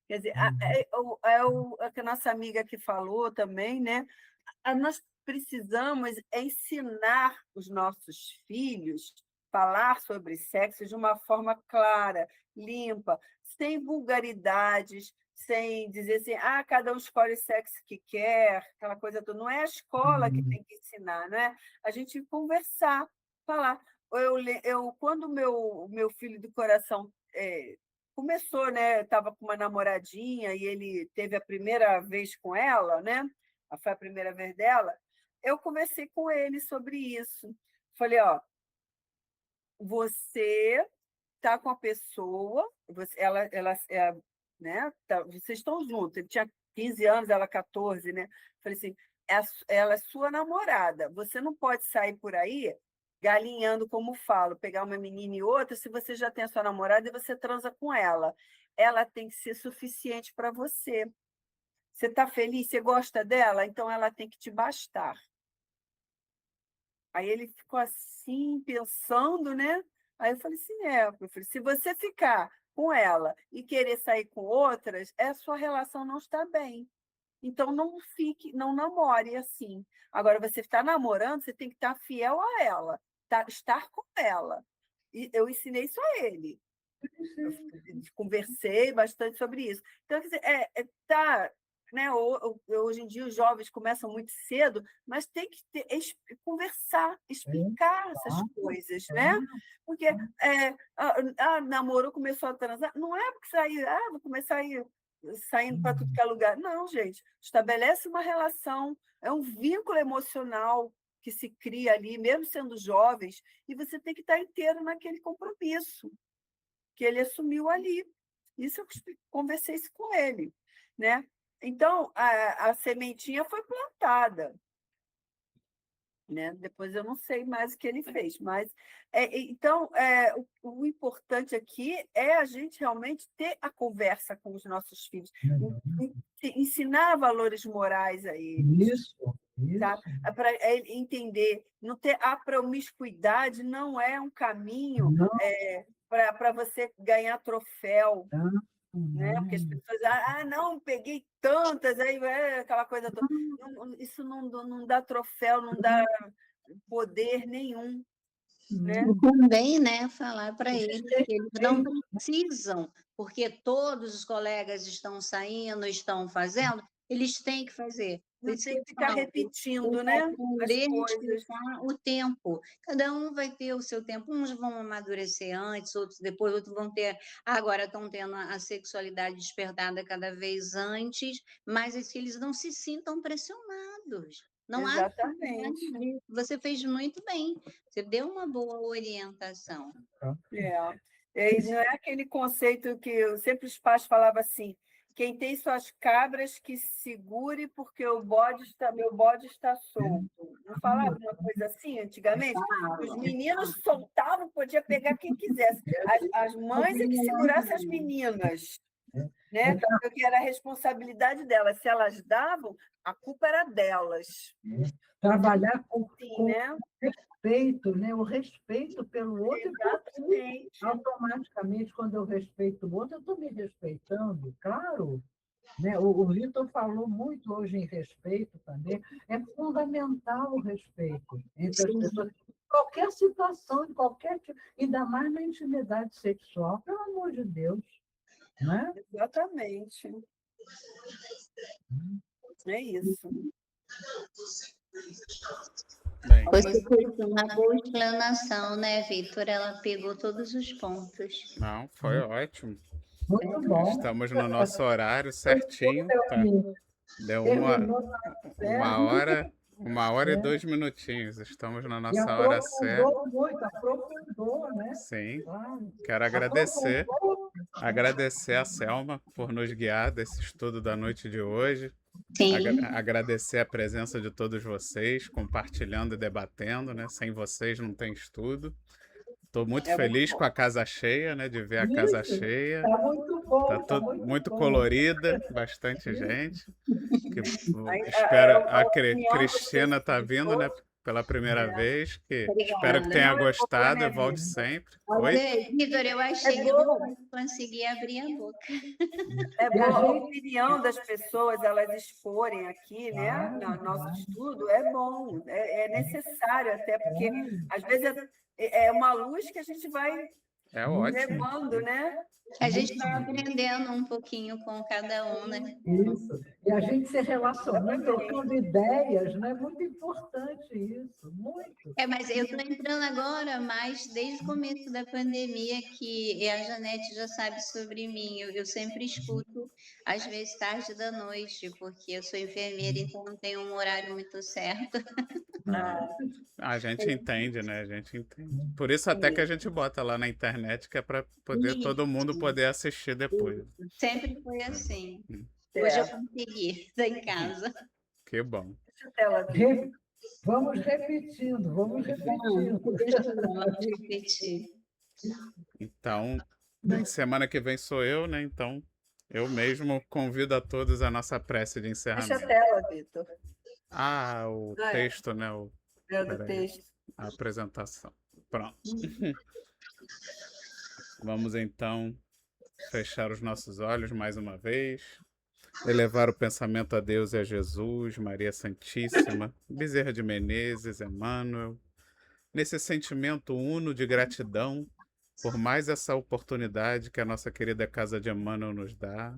Quer dizer, é que a nossa amiga que falou também, né? Nós precisamos ensinar os nossos filhos a falar sobre sexo de uma forma clara, limpa, sem vulgaridades, sem dizer assim, cada um escolhe o sexo que quer, aquela coisa toda. Não é a escola que tem que ensinar, não é? A gente conversar, falar. Quando meu filho do coração começou, né? Estava com uma namoradinha e ele teve a primeira vez com ela, né? Foi a primeira vez dela. Eu conversei com ele sobre isso. Falei, você está com a pessoa, né, vocês estão juntos, ele tinha 15 anos, ela 14, né? Falei assim, ela é sua namorada, você não pode sair por aí galinhando, como falo, pegar uma menina e outra, se você já tem a sua namorada e você transa com ela. Ela tem que ser suficiente para você. Você está feliz? Você gosta dela? Então ela tem que te bastar. Aí ele ficou assim, pensando, né? Aí eu falei assim, eu falei, se você ficar com ela e querer sair com outras, a sua relação não está bem. Então não fique, não namore assim. Agora, você está namorando, você tem que estar fiel a ela, estar com ela. E eu ensinei isso a ele. Eu conversei bastante sobre isso. Então, quer dizer, tá, né? Hoje em dia os jovens começam muito cedo, mas tem que conversar, explicar essas coisas, né? Porque namorou, começou a transar, não é porque sair, vou começar a ir saindo para tudo que é lugar. Não, gente, estabelece uma relação, é um vínculo emocional que se cria ali, mesmo sendo jovens, e você tem que estar inteiro naquele compromisso que ele assumiu ali. Isso eu conversei isso com ele, né? Então, a sementinha foi plantada, né? Depois eu não sei mais o que ele fez, mas então o importante aqui é a gente realmente ter a conversa com os nossos filhos, ensinar valores morais a eles. Tá? Para ele entender, não ter a promiscuidade não é um caminho para você ganhar troféu, né? Porque as pessoas não, peguei tantas, aí aquela coisa toda. Isso não dá troféu, não dá poder nenhum. Né? E também, né, falar para eles que eles não precisam, porque todos os colegas estão saindo, estão fazendo, eles têm que fazer. Não tem que ficar repetindo, né? Aprender a respeitar o tempo. Cada um vai ter o seu tempo. Uns vão amadurecer antes, outros depois, outros vão ter. Agora estão tendo a sexualidade despertada cada vez antes, mas que eles não se sintam pressionados. Não há Exatamente. necessidade. Você fez muito bem. Você deu uma boa orientação. Não é aquele conceito que sempre os pais falavam assim: quem tem suas cabras que segure, porque meu bode está solto. Não falava uma coisa assim antigamente? Os meninos soltavam, podia pegar quem quisesse. As mães é que segurassem as meninas, né? Porque era a responsabilidade delas. Se elas davam, a culpa era delas. Trabalhar com né? respeito, né? O respeito pelo outro. Exatamente. Automaticamente, quando eu respeito o outro, eu estou me respeitando, claro. Né? O Vitor falou muito hoje em respeito também. É fundamental o respeito entre as pessoas. Qualquer situação, em qualquer tipo, ainda mais na intimidade sexual, pelo amor de Deus. Né? Exatamente. É isso. Bem, Você fez uma boa explanação, né, Vitor? Ela pegou todos os pontos. não, foi ótimo. Muito bom. Estamos no nosso horário certinho. Tá? Deu uma hora e 2 minutinhos. Estamos na nossa hora certa. Aprofundou, né? Sim. Quero agradecer a Selma por nos guiar desse estudo da noite de hoje. Sim. Agradecer a presença de todos vocês, compartilhando e debatendo, né? Sem vocês não tem estudo. Estou muito feliz com a casa cheia, né? De ver a casa cheia. Está muito bom. Está muito colorida, bastante gente. Espero a Cristina está vindo, né? Pela primeira vez. Espero que tenha gostado e volte sempre. Oi? Vitor, eu achei que eu não consegui abrir a boca. É bom a opinião das pessoas, elas exporem aqui, né? No nosso estudo, é bom, é necessário até, porque às vezes é uma luz que a gente vai levando, né? A gente vai aprendendo um pouquinho com cada um, né? Isso. E a gente se relacionando, trocando ideias, né? É muito importante isso, muito. Mas eu estou entrando agora, mas desde o começo da pandemia, que a Janete já sabe sobre mim. Eu sempre escuto, às vezes, tarde da noite, porque eu sou enfermeira, então não tenho um horário muito certo. A gente entende, né? A gente entende. Por isso até que a gente bota lá na internet, que é para poder todo mundo poder assistir depois. Sempre foi assim. Hum. Hoje eu consegui, estar em casa. Que bom. Deixa a tela ver. Vamos repetindo, vamos repetindo. Vamos repetir. Então, semana que vem sou eu, né? Então, eu mesmo convido a todos a nossa prece de Deixa a encerramento. tela, Vitor. Ah, o Ah, é. texto, né? É do Peraí. texto. A apresentação. Pronto. Vamos então fechar os nossos olhos mais uma vez. Elevar o pensamento a Deus e a Jesus, Maria Santíssima, Bezerra de Menezes, Emmanuel, nesse sentimento uno de gratidão por mais essa oportunidade que a nossa querida Casa de Emmanuel nos dá,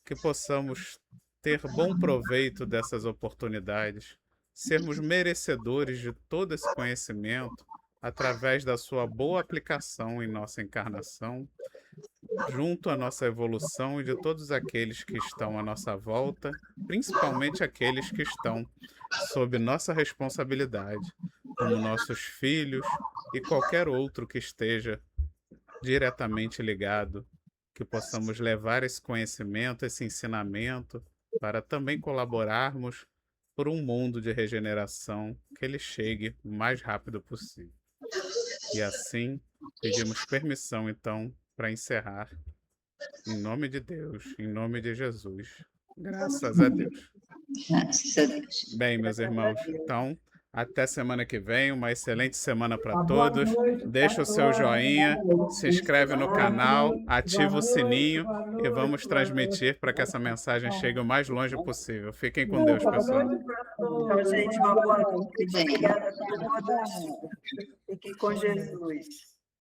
que possamos ter bom proveito dessas oportunidades, sermos merecedores de todo esse conhecimento através da sua boa aplicação em nossa encarnação, junto à nossa evolução e de todos aqueles que estão à nossa volta, principalmente aqueles que estão sob nossa responsabilidade, como nossos filhos e qualquer outro que esteja diretamente ligado, que possamos levar esse conhecimento, esse ensinamento, para também colaborarmos por um mundo de regeneração que ele chegue o mais rápido possível. E assim, pedimos permissão, então, para encerrar. Em nome de Deus, em nome de Jesus. Graças a Deus. Graças a Deus. Bem, meus irmãos, então, até semana que vem. Uma excelente semana para Uma boa todos. noite Deixa pra o seu todos. joinha, se inscreve no canal, ativa o sininho Boa noite, e vamos boa noite. transmitir para que essa mensagem chegue o mais longe possível. Fiquem com Deus, pessoal. Então, gente, uma boa noite. Obrigada a todos. Fiquem com Jesus.